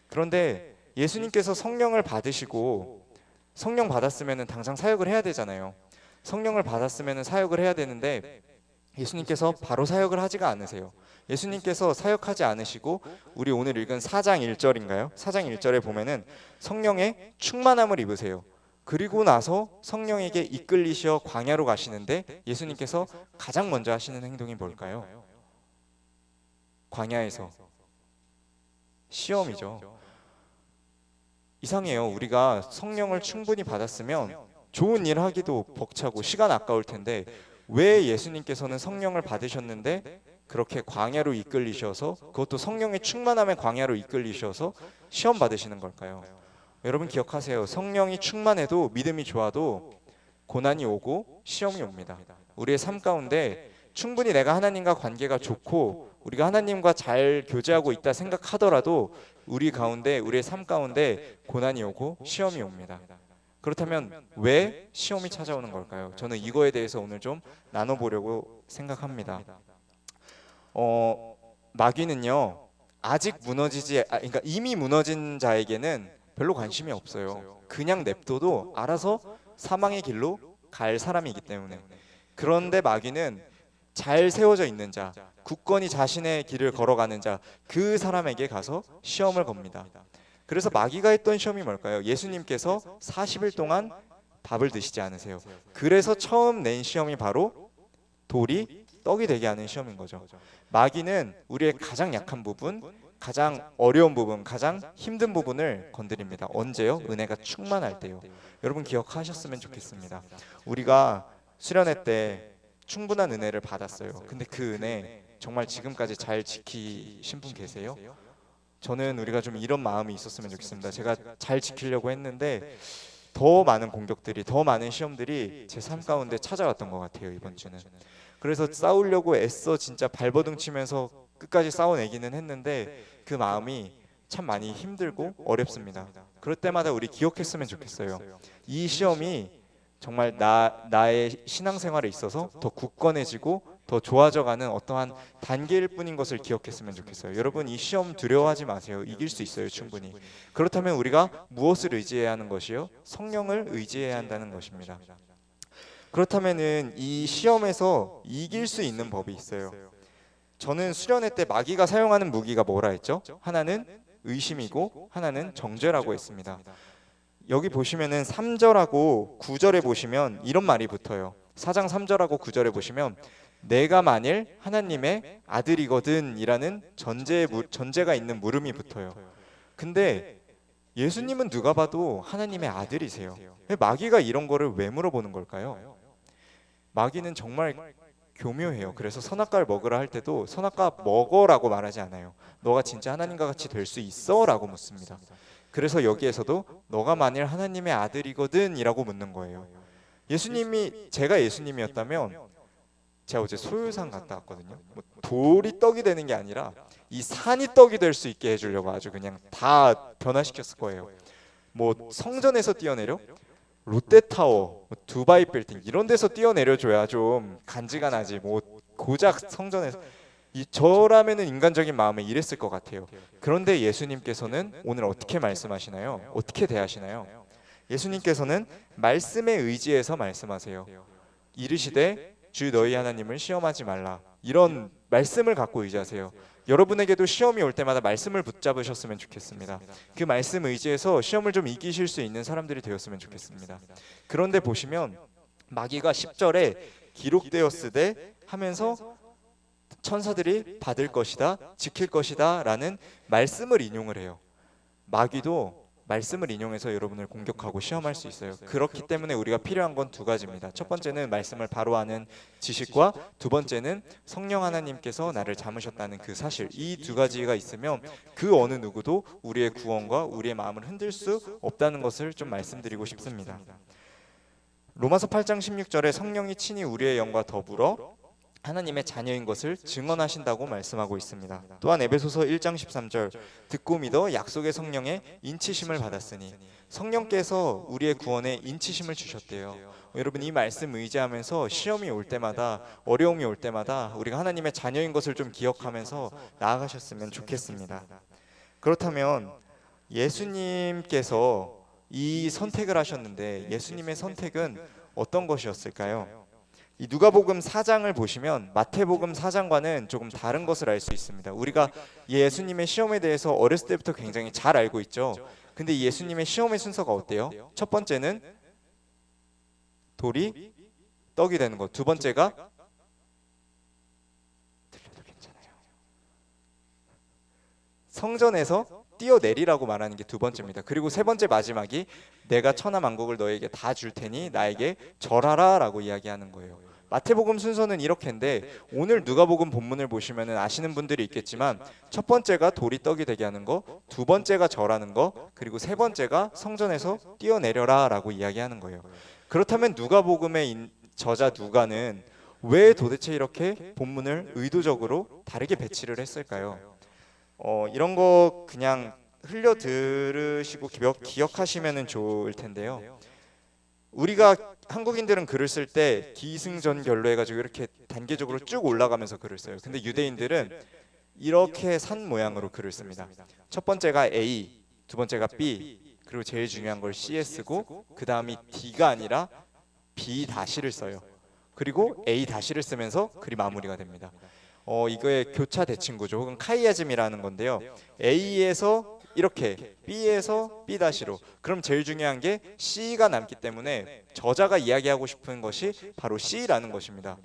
그런데 예수님께서 성령을 받으시고 성령 받았으면 당장 사역을 해야 되잖아요. 성령을 받았으면 사역을 해야 되는데 예수님께서 바로 사역을 하지가 않으세요. 예수님께서 사역하지 않으시고 우리 오늘 읽은 4장 1절인가요? 4장 1절에 보면은 성령의 충만함을 입으세요. 그리고 나서 성령에게 이끌리셔 광야로 가시는데 예수님께서 가장 먼저 하시는 행동이 뭘까요? 광야에서 시험이죠. 이상해요. 우리가 성령을 충분히 받았으면 좋은 일 하기도 벅차고 시간 아까울 텐데 왜 예수님께서는 성령을 받으셨는데 그렇게 광야로 이끌리셔서, 그것도 성령의 충만함의 광야로 이끌리셔서 시험 받으시는 걸까요? 여러분 기억하세요. 성령이 충만해도, 믿음이 좋아도 고난이 오고 시험이 옵니다. 우리의 삶 가운데 충분히 내가 하나님과 관계가 좋고 우리가 하나님과 잘 교제하고 있다 생각하더라도 우리 가운데, 우리의 삶 가운데 고난이 오고 시험이 옵니다. 그렇다면 왜 시험이 찾아오는 걸까요? 저는 이거에 대해서 오늘 좀 나눠보려고 생각합니다. 마귀는요, 아직 그러니까 이미 무너진 자에게는 별로 관심이 없어요. 그냥 냅둬도 알아서 사망의 길로 갈 사람이기 때문에. 그런데 마귀는 잘 세워져 있는 자, 굳건히 자신의 길을 걸어가는 자, 그 사람에게 가서 시험을 겁니다. 그래서 마귀가 했던 시험이 뭘까요? 예수님께서 40일 동안 밥을 드시지 않으세요. 그래서 처음 낸 시험이 바로 돌이 떡이 되게 하는 시험인 거죠. 마귀는 우리의 가장 약한 부분, 가장 어려운 부분, 가장 힘든 부분을 건드립니다. 언제요? 은혜가 충만할 때요. 여러분 기억하셨으면 좋겠습니다. 우리가 수련회 때 충분한 은혜를 받았어요. 근데 그 은혜 정말 지금까지 잘 지키신 분 계세요? 저는 우리가 좀 이런 마음이 있었으면 좋겠습니다. 제가 잘 지키려고 했는데 더 많은 공격들이, 더 많은 시험들이 제 삶 가운데 찾아왔던 것 같아요, 이번 주는. 그래서 싸우려고 애써 진짜 발버둥 치면서 끝까지 싸워내기는 했는데 그 마음이 참 많이 힘들고 어렵습니다. 그럴 때마다 우리 기억했으면 좋겠어요. 이 시험이 정말 나의 신앙생활에 있어서 더 굳건해지고 더 좋아져가는 어떠한 단계일 뿐인 것을 기억했으면 좋겠어요. 여러분 이 시험 두려워하지 마세요. 이길 수 있어요, 충분히. 그렇다면 우리가 무엇을 의지해야 하는 것이요? 성령을 의지해야 한다는 것입니다. 그렇다면은 이 시험에서 이길 수 있는 법이 있어요. 저는 수련회 때 마귀가 사용하는 무기가 뭐라 했죠? 하나는 의심이고 하나는 정죄라고 했습니다. 여기 보시면은 3절하고 9절에 보시면 이런 말이 붙어요. 4장 3절하고 9절에 보시면 내가 만일 하나님의 아들이거든 이라는 전제가 있는 물음이 붙어요. 근데 예수님은 누가 봐도 하나님의 아들이세요. 마귀가 이런 거를 왜 물어보는 걸까요? 마귀는 정말 교묘해요. 그래서 선악과를 먹으라 할 때도 선악과 먹어라고 말하지 않아요. 너가 진짜 하나님과 같이 될 수 있어? 라고 묻습니다. 그래서 여기에서도 너가 만일 하나님의 아들이거든 이라고 묻는 거예요. 제가 예수님이었다면 제가 어제 소유산 갔다 왔거든요. 뭐 돌이 떡이 되는 게 아니라 이 산이 떡이 될 수 있게 해주려고 아주 그냥 다 변화시켰을 거예요. 뭐 성전에서 뛰어내려? 롯데타워, 두바이 빌딩 이런 데서 뛰어내려줘야 좀 간지가 나지. 뭐 고작 성전에서 저라면은 인간적인 마음에 이랬을 것 같아요. 그런데 예수님께서는 오늘 어떻게 말씀하시나요? 어떻게 대하시나요? 예수님께서는 말씀에 의지해서 말씀하세요. 이르시되 주 너희 하나님을 시험하지 말라. 이런 말씀을 갖고 의지하세요. 여러분에게도 시험이 올 때마다 말씀을 붙잡으셨으면 좋겠습니다. 그 말씀 의지해서 시험을 좀 이기실 수 있는 사람들이 되었으면 좋겠습니다. 그런데 보시면 마귀가 10절에 기록되었으되 하면서 천사들이 받을 것이다, 지킬 것이다 라는 말씀을 인용을 해요. 마귀도 말씀을 인용해서 여러분을 공격하고 시험할 수 있어요. 그렇기 때문에 우리가 필요한 건 두 가지입니다. 첫 번째는 말씀을 바로 아는 지식과 두 번째는 성령 하나님께서 나를 잡으셨다는 그 사실. 이 두 가지가 있으면 그 어느 누구도 우리의 구원과 우리의 마음을 흔들 수 없다는 것을 좀 말씀드리고 싶습니다. 로마서 8장 16절에 성령이 친히 우리의 영과 더불어 하나님의 자녀인 것을 증언하신다고 말씀하고 있습니다. 또한 에베소서 1장 13절 듣고 믿어 약속의 성령의 인치심을 받았으니 성령께서 우리의 구원에 인치심을 주셨대요. 여러분 이 말씀 의지하면서 시험이 올 때마다 어려움이 올 때마다 우리가 하나님의 자녀인 것을 좀 기억하면서 나아가셨으면 좋겠습니다. 그렇다면 예수님께서 이 선택을 하셨는데 예수님의 선택은 어떤 것이었을까요? 이 누가복음 4장을 보시면 마태복음 4장과는 조금 다른 것을 알 수 있습니다. 우리가 예수님의 시험에 대해서 어렸을 때부터 굉장히 잘 알고 있죠. 근데 예수님의 시험의 순서가 어때요? 첫 번째는 돌이 떡이 되는 것. 두 번째가 들려도 괜찮아요. 성전에서 뛰어내리라고 말하는 게 두 번째입니다. 그리고 세 번째 마지막이 내가 천하 만국을 너에게 다 줄 테니 나에게 절하라 라고 이야기하는 거예요. 마태복음 순서는 이렇게인데 오늘 누가복음 본문을 보시면 아시는 분들이 있겠지만 첫 번째가 돌이 떡이 되게 하는 거, 두 번째가 절하는 거, 그리고 세 번째가 성전에서 뛰어내려라 라고 이야기하는 거예요. 그렇다면 누가복음의 저자 누가는 왜 도대체 이렇게 본문을 의도적으로 다르게 배치를 했을까요? 이런 거 그냥 흘려 들으시고 기억하시면 좋을 텐데요. 우리가 한국인들은 글을 쓸 때 기승전결로 해가지고 이렇게 단계적으로 쭉 올라가면서 글을 써요. 근데 유대인들은 이렇게 산 모양으로 글을 씁니다. 첫 번째가 A, 두 번째가 B, 그리고 제일 중요한 걸 C에 쓰고 그 다음이 D가 아니라 B 다시를 써요. 그리고 A 다시를 쓰면서 글이 마무리가 됩니다. 이거의 교차 대칭구조 혹은 카이아즘이라는 건데요. A에서 이렇게 B에서 B-로, 그럼 제일 중요한 게 C가 남기 때문에 저자가 이야기하고 싶은 것이 바로 C라는 것입니다.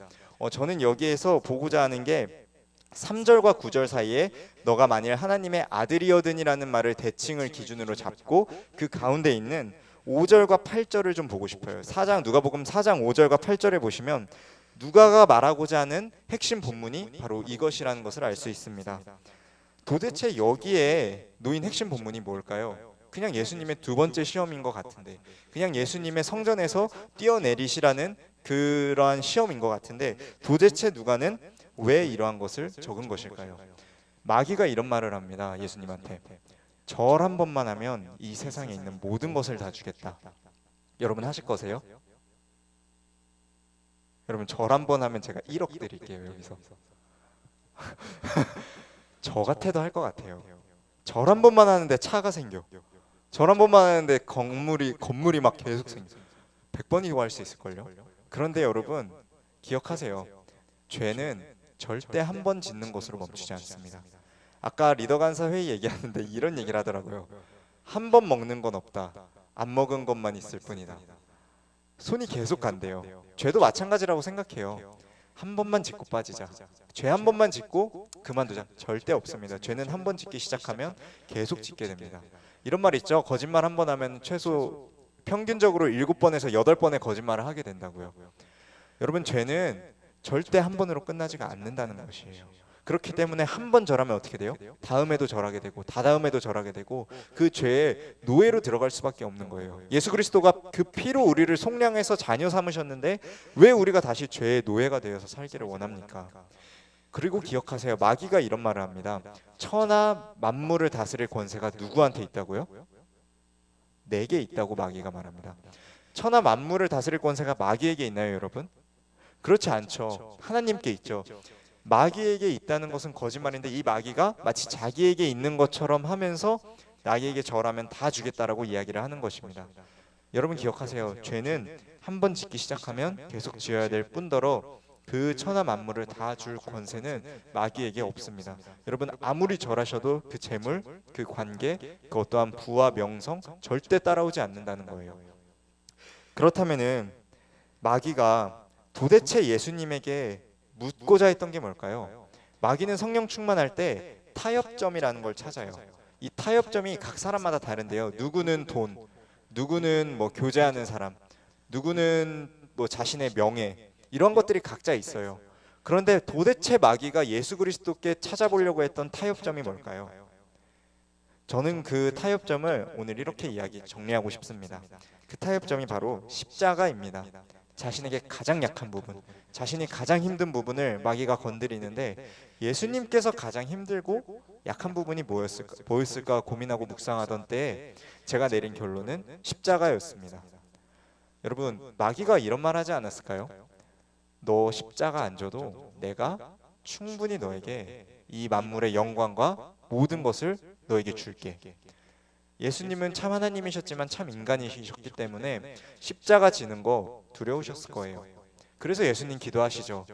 저는 여기에서 보고자 하는 게 3절과 9절 사이에 너가 만일 하나님의 아들이어든이라는 말을 대칭을 기준으로 잡고 그 가운데 있는 5절과 8절을 좀 보고 싶어요. 누가복음 4장 5절과 8절에 보시면 누가가 말하고자 하는 핵심 본문이 바로 이것이라는 것을 알 수 있습니다. 도대체 여기에 놓인 핵심 본문이 뭘까요? 그냥 예수님의 두 번째 시험인 것 같은데, 그냥 예수님의 성전에서 뛰어내리시라는 그러한 시험인 것 같은데, 도대체 누가는 왜 이러한 것을 적은 것일까요? 마귀가 이런 말을 합니다. 예수님한테 절 한 번만 하면 이 세상에 있는 모든 것을 다 주겠다. 여러분 하실 거세요? 여러분 절 한 번 하면 제가 1억 드릴게요. 여기서 저 같아도 할 것 같아요. 절 한 번만 하는데 차가 생겨. 절 한 번만 하는데 건물이 막 계속 생겨. 100번이고 할 수 있을걸요? 그런데 여러분 기억하세요. 죄는 절대 한 번 짓는 것으로 멈추지 않습니다. 아까 리더 간사 회의 얘기하는데 이런 얘기를 하더라고요. 한 번 먹는 건 없다. 안 먹은 것만 있을 뿐이다. 손이 계속 간대요. 죄도 마찬가지라고 생각해요. 한 번만 짓고 빠지자. 죄 한 번만 짓고 그만두자. 절대 없습니다. 죄는 한 번 짓기 시작하면 계속 짓게 됩니다. 이런 말 있죠. 거짓말 한 번 하면 최소 평균적으로 7번에서 8번의 거짓말을 하게 된다고요. 여러분 죄는 절대 한 번으로 끝나지가 않는다는 것이에요. 그렇기 때문에 한 번 절하면 어떻게 돼요? 다음에도 절하게 되고 다다음에도 절하게 되고 그 죄의 노예로 들어갈 수밖에 없는 거예요. 예수 그리스도가 그 피로 우리를 속량해서 자녀 삼으셨는데 왜 우리가 다시 죄의 노예가 되어서 살기를 원합니까? 그리고 기억하세요. 마귀가 이런 말을 합니다. 천하 만물을 다스릴 권세가 누구한테 있다고요? 내게 있다고 마귀가 말합니다. 천하 만물을 다스릴 권세가 마귀에게 있나요, 여러분? 그렇지 않죠. 하나님께 있죠. 마귀에게 있다는 것은 거짓말인데 이 마귀가 마치 자기에게 있는 것처럼 하면서 나에게 절하면 다 주겠다라고 이야기를 하는 것입니다. 여러분 기억하세요. 죄는 한 번 짓기 시작하면 계속 지어야 될 뿐더러 그 천하 만물을 다 줄 권세는 마귀에게 없습니다. 여러분 아무리 절하셔도 그 재물, 그 관계, 그 어떠한 부와 명성 절대 따라오지 않는다는 거예요. 그렇다면은 마귀가 도대체 예수님에게 묻고자 했던 게 뭘까요? 마귀는 성령 충만할 때 타협점이라는 걸 찾아요. 이 타협점이 각 사람마다 다른데요. 누구는 돈, 누구는 뭐 교제하는 사람, 누구는 뭐 자신의 명예, 이런 것들이 각자 있어요. 그런데 도대체 마귀가 예수 그리스도께 찾아보려고 했던 타협점이 뭘까요? 저는 그 타협점을 오늘 이렇게 정리하고 싶습니다. 그 타협점이 바로 십자가입니다. 자신에게 가장 약한 부분, 자신이 가장 힘든 부분을 마귀가 건드리는데 예수님께서 가장 힘들고 약한 부분이 뭐였을까 고민하고 묵상하던 때에 제가 내린 결론은 십자가였습니다. 여러분 마귀가 이런 말 하지 않았을까요? 너 십자가 안 져도 내가 충분히 너에게 이 만물의 영광과 모든 것을 너에게 줄게. 예수님은 참 하나님이셨지만 참 인간이셨기 때문에 십자가 지는 거 두려우셨을 거예요. 그래서 예수님 기도하시죠.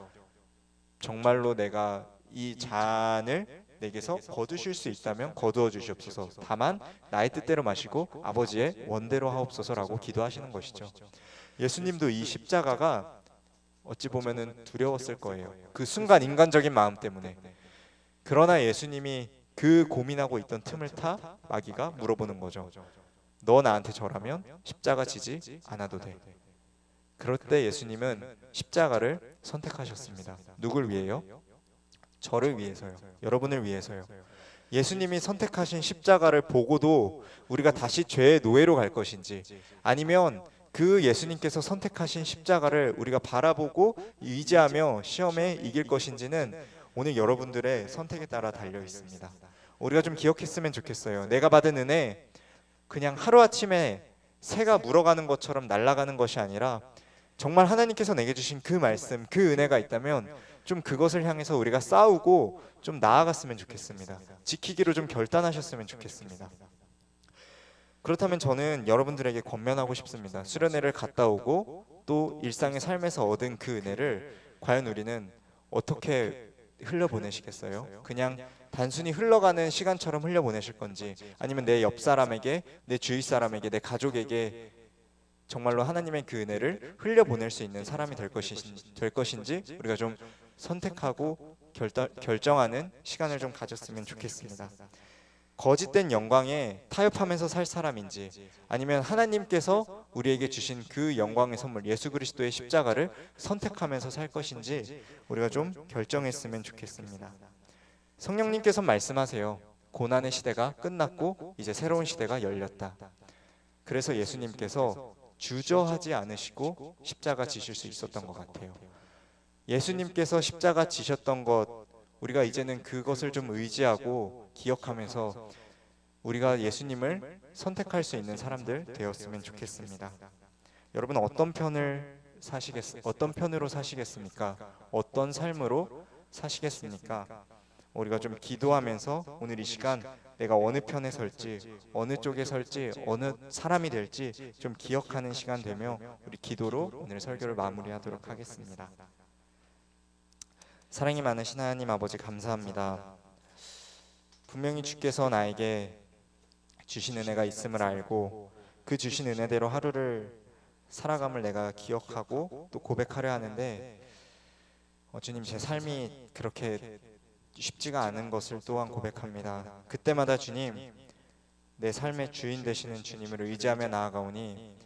정말로 내가 이 잔을 내게서 거두실 수 있다면 거두어 주시옵소서. 다만 나의 뜻대로 마시고 아버지의 원대로 하옵소서라고 기도하시는 것이죠. 예수님도 이 십자가가 어찌 보면은 두려웠을 거예요. 그 순간 인간적인 마음 때문에. 그러나 예수님이 그 고민하고 있던 틈을 타 마귀가 물어보는 거죠. 너 나한테 절하면 십자가 지지 않아도 돼. 그럴 때 예수님은 십자가를 선택하셨습니다. 누굴 위해요? 저를 위해서요. 여러분을 위해서요. 예수님이 선택하신 십자가를 보고도 우리가 다시 죄의 노예로 갈 것인지, 아니면 그 예수님께서 선택하신 십자가를 우리가 바라보고 의지하며 시험에 이길 것인지는 오늘 여러분들의 선택에 따라 달려 있습니다. 우리가 좀 기억했으면 좋겠어요. 내가 받은 은혜 그냥 하루아침에 새가 물어가는 것처럼 날아가는 것이 아니라 정말 하나님께서 내게 주신 그 말씀, 그 은혜가 있다면 좀 그것을 향해서 우리가 싸우고 좀 나아갔으면 좋겠습니다. 지키기로 좀 결단하셨으면 좋겠습니다. 그렇다면 저는 여러분들에게 권면하고 싶습니다. 수련회를 갔다 오고 또 일상의 삶에서 얻은 그 은혜를 과연 우리는 어떻게 흘려보내시겠어요? 그냥 단순히 흘러가는 시간처럼 흘려보내실 건지, 아니면 내 옆 사람에게, 내 주위 사람에게, 내 가족에게 정말로 하나님의 그 은혜를 흘려보낼 수 있는 사람이 될 것인지 우리가 좀 선택하고 결정하는 시간을 좀 가졌으면 좋겠습니다. 거짓된 영광에 타협하면서 살 사람인지, 아니면 하나님께서 우리에게 주신 그 영광의 선물 예수 그리스도의 십자가를 선택하면서 살 것인지 우리가 좀 결정했으면 좋겠습니다. 성령님께서 말씀하세요. 고난의 시대가 끝났고 이제 새로운 시대가 열렸다. 그래서 예수님께서 주저하지 않으시고 십자가 지실 수 있었던 것 같아요. 예수님께서 십자가 지셨던 것, 우리가 이제는 그것을 좀 의지하고 기억하면서 우리가 예수님을 선택할 수 있는 사람들 되었으면 좋겠습니다. 여러분, 어떤 편으로 사시겠습니까? 어떤 삶으로 사시겠습니까? 우리가 좀 기도하면서 오늘 이 시간 내가 어느 편에 설지, 어느 쪽에 설지, 어느 사람이 될지 좀 기억하는 시간 되며 우리 기도로 오늘 설교를 마무리하도록 하겠습니다. 사랑이 많으신 하나님 아버지, 감사합니다. 분명히 주께서 나에게 주신 은혜가 있음을 알고 그 주신 은혜대로 하루를 살아감을 내가 기억하고 또 고백하려 하는데, 주님, 제 삶이 그렇게 쉽지가 않은 것을 또한 고백합니다. 그때마다 주님, 내 삶의 주인 되시는 주님을 의지하며 나아가오니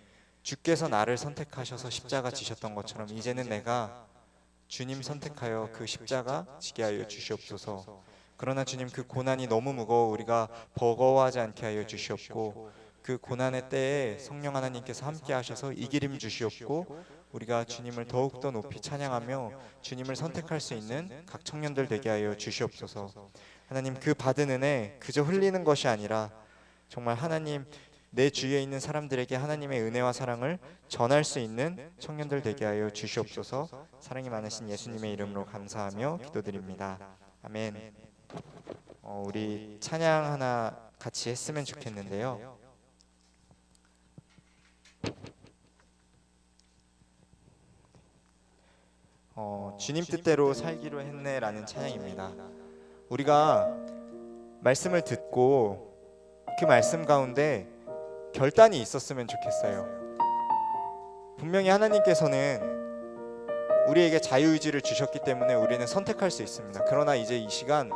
주께서 나를 선택하셔서 십자가 지셨던 것처럼 이제는 내가 주님 선택하여 그 십자가 지게 하여 주시옵소서. 그러나 주님, 그 고난이 너무 무거워 우리가 버거워하지 않게 하여 주시옵고, 그 고난의 때에 성령 하나님께서 함께 하셔서 이기림 주시옵고, 우리가 주님을 더욱더 높이 찬양하며 주님을 선택할 수 있는 각 청년들 되게 하여 주시옵소서. 하나님, 그 받은 은혜 그저 흘리는 것이 아니라 정말 하나님, 내 주위에 있는 사람들에게 하나님의 은혜와 사랑을 전할 수 있는 청년들 되게 하여 주시옵소서. 사랑이 많으신 예수님의 이름으로 감사하며 기도드립니다. 아멘. 우리 찬양 하나 같이 했으면 좋겠는데요. 주님 뜻대로 살기로 했네라는 찬양입니다. 우리가 말씀을 듣고 그 말씀 가운데 결단이 있었으면 좋겠어요. 분명히 하나님께서는 우리에게 자유의지를 주셨기 때문에 우리는 선택할 수 있습니다. 그러나 이제 이 시간,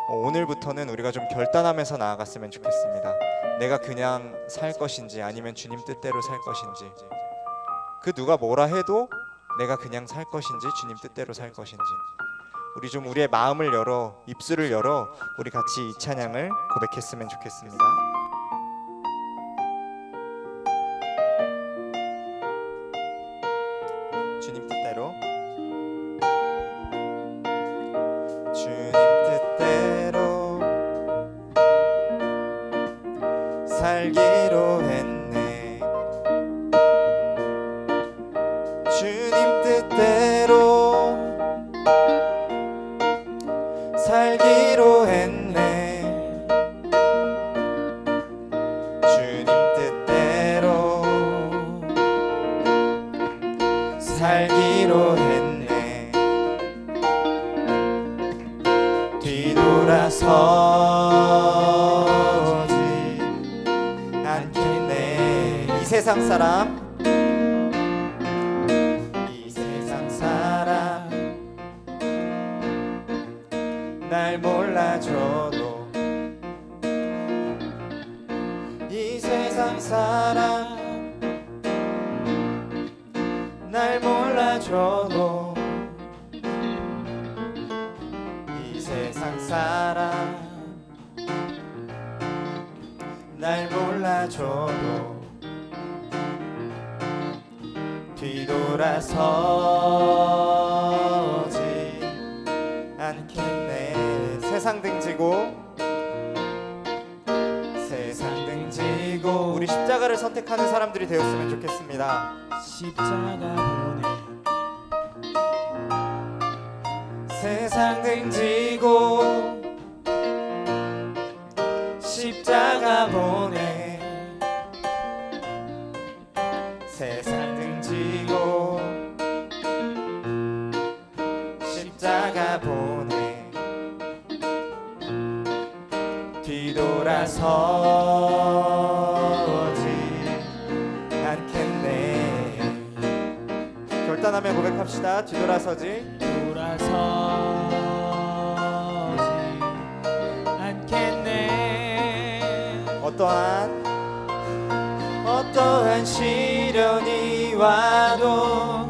오늘부터는 우리가 좀 결단하면서 나아갔으면 좋겠습니다. 내가 그냥 살 것인지 아니면 주님 뜻대로 살 것인지, 그 누가 뭐라 해도 내가 그냥 살 것인지 주님 뜻대로 살 것인지, 우리 좀 우리의 마음을 열어, 입술을 열어 우리 같이 이 찬양을 고백했으면 좋겠습니다. 주님 뜻대로, 주님 뜻대로 살기로 했네. 주님 뜻대로 살기로 했네. 주님 뜻대로 살기로 했네. 뒤돌아서지 않겠네. 이 세상 사람, 이 세상 사람 날 몰라줘도, 이 세상 사람 날 몰라줘도, 이 세상 사람 날 몰라줘도 뒤돌아서지 않겠네. 세상 등지고, 세상 등지고 우리 십자가를 선택하는 사람들이 되었으면 좋겠습니다. 십자가 보내 세상 등지고 십자가 보내. 세상 등지고 십자가 보내. 뒤돌아서지 않겠네. 결단하며 고백합시다. 뒤돌아서지 않겠네. 어떠한 시련이 와도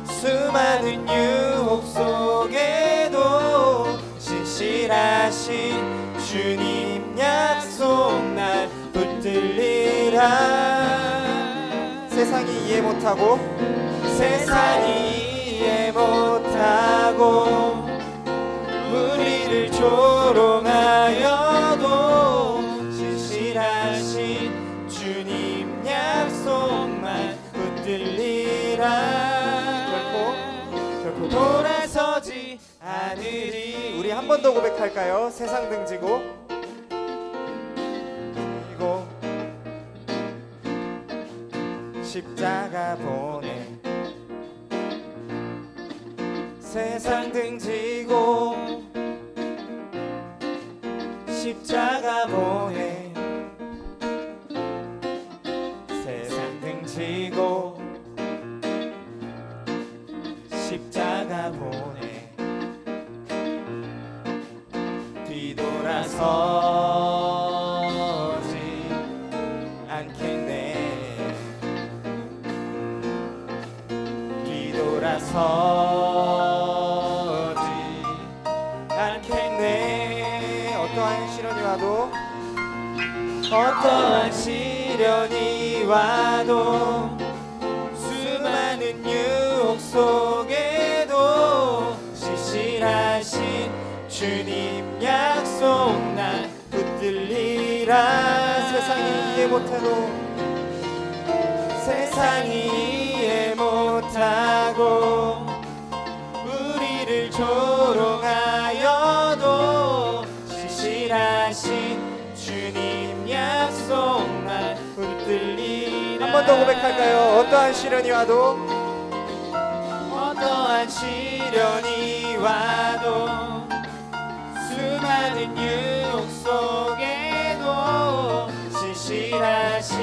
수많은 유혹 속에도 신실하신 주님 약속 날 붙들리라. 세상이 이해 못하고 우리를 조롱하여도 신실하신 주님 약속만 붙들리라. 결코 돌아서지 않으리. 우리 한 번 더 고백할까요? 세상 등지고 십자가 보내. 세상 등지고 십자가 보내. 세상 등지고 십자가 보내. 뒤돌아서지 않겠네. 뒤돌아서지 않겠네. 어떠한 시련이 와도 수많은 유혹 속에도 신실하신 주님 약속 난 붙들리라. 세상이 이해 못하고 우리를 조롱하여도 신실하신 주님 약속 날 붙들리라. 한 번 더 고백할까요? 어떠한 시련이 와도 수많은 유혹 속에도 신실하신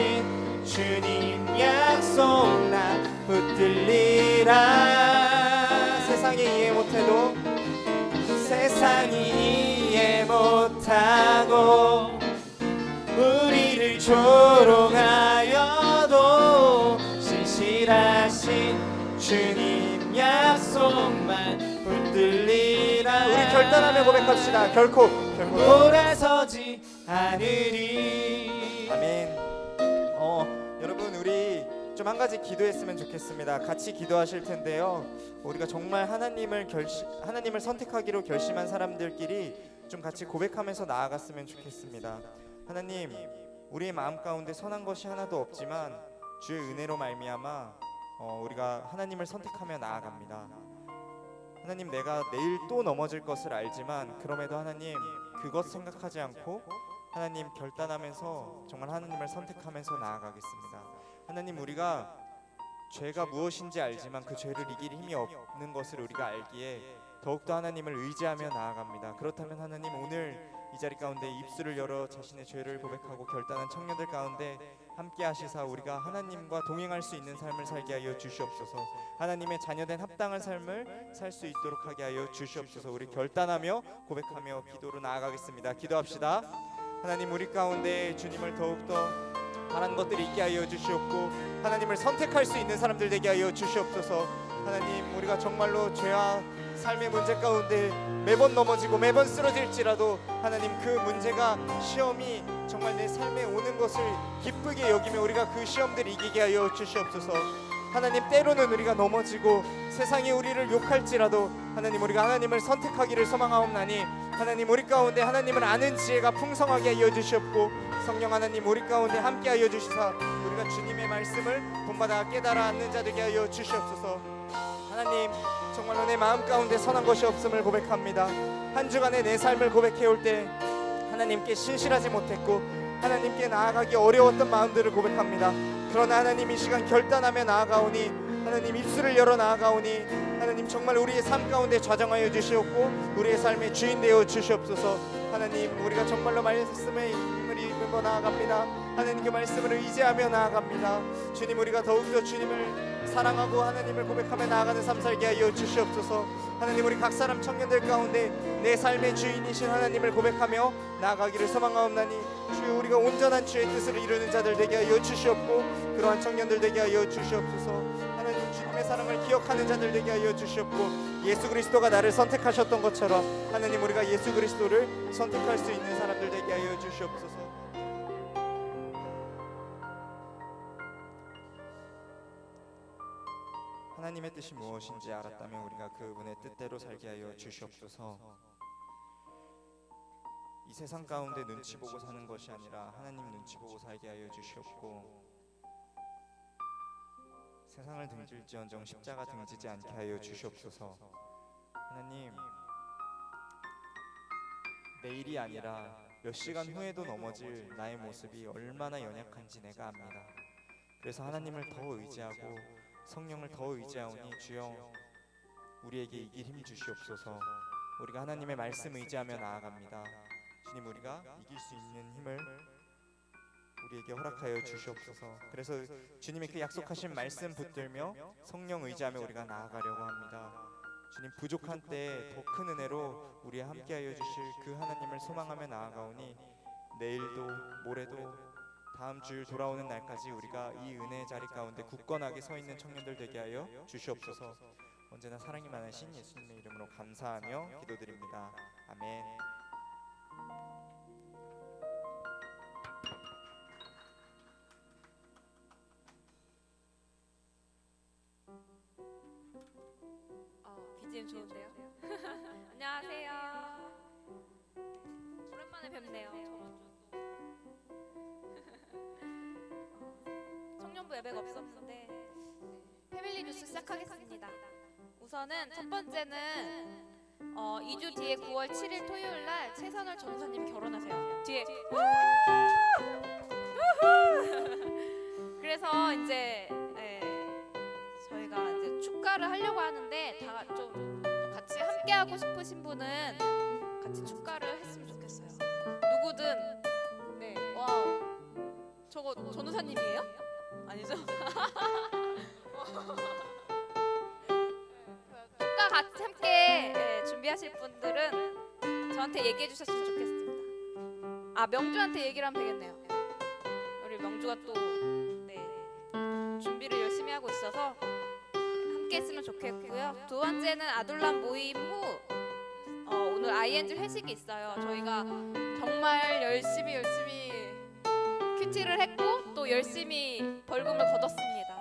주님 약속 나 붙들리라. 세상이 이해 못하고 우리를 조롱하여도 신실하신 주님 약속만 붙들리라. 우리 결단하며 고백합시다. 결코 돌아서지 않으리. 아멘. 여러분 우리 좀 한 가지 기도했으면 좋겠습니다. 같이 기도하실 텐데요. 우리가 정말 하나님을 선택하기로 결심한 사람들끼리 좀 같이 고백하면서 나아갔으면 좋겠습니다. 하나님, 우리의 마음 가운데 선한 것이 하나도 없지만 주의 은혜로 말미암아 우리가 하나님을 선택하며 나아갑니다. 하나님, 내가 내일 또 넘어질 것을 알지만 그럼에도 하나님 그것 생각하지 않고 하나님 결단하면서 정말 하나님을 선택하면서 나아가겠습니다. 하나님, 우리가 죄가 무엇인지 알지만 그 죄를 이길 힘이 없는 것을 우리가 알기에 더욱더 하나님을 의지하며 나아갑니다. 그렇다면 하나님, 오늘 이 자리 가운데 입술을 열어 자신의 죄를 고백하고 결단한 청년들 가운데 함께 하시사 우리가 하나님과 동행할 수 있는 삶을 살게 하여 주시옵소서. 하나님의 자녀된 합당한 삶을 살 수 있도록 하게 하여 주시옵소서. 우리 결단하며 고백하며 기도로 나아가겠습니다. 기도합시다. 하나님, 우리 가운데 주님을 더욱더 바라는 것들이 있게 하여 주시옵고 하나님을 선택할 수 있는 사람들 되게 하여 주시옵소서. 하나님, 우리가 정말로 죄와 삶의 문제 가운데 매번 넘어지고 매번 쓰러질지라도 하나님, 그 문제가 시험이 정말 내 삶에 오는 것을 기쁘게 여기며 우리가 그 시험들을 이기게 하여 주시옵소서. 하나님, 때로는 우리가 넘어지고 세상이 우리를 욕할지라도 하나님, 우리가 하나님을 선택하기를 소망하옵나니 하나님, 우리 가운데 하나님을 아는 지혜가 풍성하게 하여 주시옵고 성령 하나님, 우리 가운데 함께 하여 주시사 우리가 주님의 말씀을 본받아 깨달아 앉는 자 되게 하여 주시옵소서. 하나님, 정말로 내 마음 가운데 선한 것이 없음을 고백합니다. 한 주간의 내 삶을 고백해올 때 하나님께 신실하지 못했고 하나님께 나아가기 어려웠던 마음들을 고백합니다. 그러나 하나님, 이 시간 결단하며 나아가오니 하나님, 입술을 열어 나아가오니 하나님, 정말 우리의 삶 가운데 좌정하여 주시옵고 우리의 삶의 주인 되어 주시옵소서. 하나님 우리가 정말로 말씀의 힘을 입으며 나아갑니다. 하나님 그 말씀을 의지하며 나아갑니다. 주님 우리가 더욱더 주님을 사랑하고 하나님을 고백하며 나아가는 삶 살게 하여 주시옵소서. 하나님 우리 각 사람 청년들 가운데 내 삶의 주인이신 하나님을 고백하며 나아가기를 소망하옵나니 주여 우리가 온전한 주의 뜻을 이루는 자들 되게 하여 주시옵고 그러한 청년들 되게 하여 주시옵소서. 하나님 주님의 사랑을 기억하는 자들 되게 하여 주시옵고 예수 그리스도가 나를 선택하셨던 것처럼 하나님 우리가 예수 그리스도를 선택할 수 있는 사람들 되게 하여 주시옵소서. 하나님의 뜻이 무엇인지 알았다면 우리가 그분의 뜻대로 살게 하여 주시옵소서. 이 세상 가운데 눈치 보고 사는 것이 아니라 하나님 눈치 보고 살게 하여 주시옵고 세상을 등질지언정 십자가 등지지 않게 하여 주시옵소서. 하나님 내일이 아니라 몇 시간 후에도 넘어질 나의 모습이 얼마나 연약한지 내가 압니다. 그래서 하나님을 더 의지하고 성령을 더 의지하오니 주여 우리에게 이길 힘 주시옵소서. 우리가 하나님의 말씀 의지하며 나아갑니다. 주님 우리가 이길 수 있는 힘을 우리에게 허락하여 주시옵소서. 그래서 주님이 그 약속하신 말씀 붙들며 성령 의지하며 우리가 나아가려고 합니다. 주님 부족한 때에 더 큰 은혜로 우리에 함께하여 주실 그 하나님을 소망하며 나아가오니 내일도 모레도 다음 주일 돌아오는 날까지 우리가 이 은혜의 자리 가운데 굳건하게 서 있는 청년들 되게 하여 주시옵소서. 언제나 사랑이 많으신 예수님의 이름으로 감사하며 기도드립니다. 아멘. BGM 좋은데요? 안녕하세요. 오랜만에 뵙네요. 청년부 예배가 없었는데 패밀리 뉴스 시작하겠습니다. 우선은 첫 번째는 2주 뒤에 9월 7일 토요일 날 최선월 전우사님이 결혼하세요. 뒤에 그래서 이제 저희가 이제 축가를 하려고 하는데 다 좀 같이 함께 하고 싶으신 분은 같이 축가를 했으면 좋겠어요. 누구든. 네. 와우. 저거 전우사님이에요? 아니죠? 축가 같이 함께 준비하실 분들은 저한테 얘기해 주셨으면 좋겠습니다. 아, 명주한테 얘기를 하면 되겠네요. 우리 명주가 또 준비를 열심히 하고 있어서 함께 했으면 좋겠고요. 두 번째는 아둘람 모임 후 오늘 ING 회식이 있어요. 저희가 정말 열심히 큐티를 했고 또 열심히 벌금을 거뒀습니다.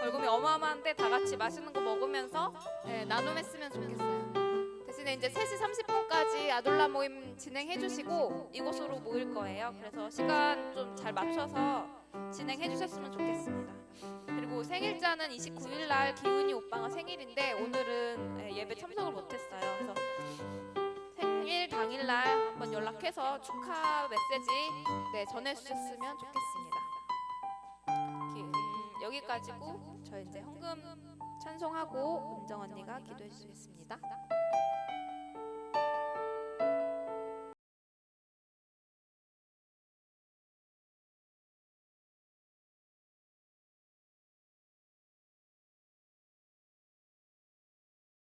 벌금이 어마어마한데 다 같이 맛있는 거 먹으면서 나눔했으면 좋겠어요. 대신에 이제 3시 30분까지 아둘람 모임 진행해 주시고 이곳으로 모일 거예요. 그래서 시간 좀 잘 맞춰서 진행해 주셨으면 좋겠습니다. 그리고 생일자는 29일 날 기훈이 오빠가 생일인데 오늘은 예배 참석을 못했어요. 그래서 생일 당일 날 한번 연락해서 축하 메시지 전해주셨으면 좋겠습니다. 여기까지고 저희 이제 헌금 찬송하고 은정 언니가 기도해 주시겠습니다.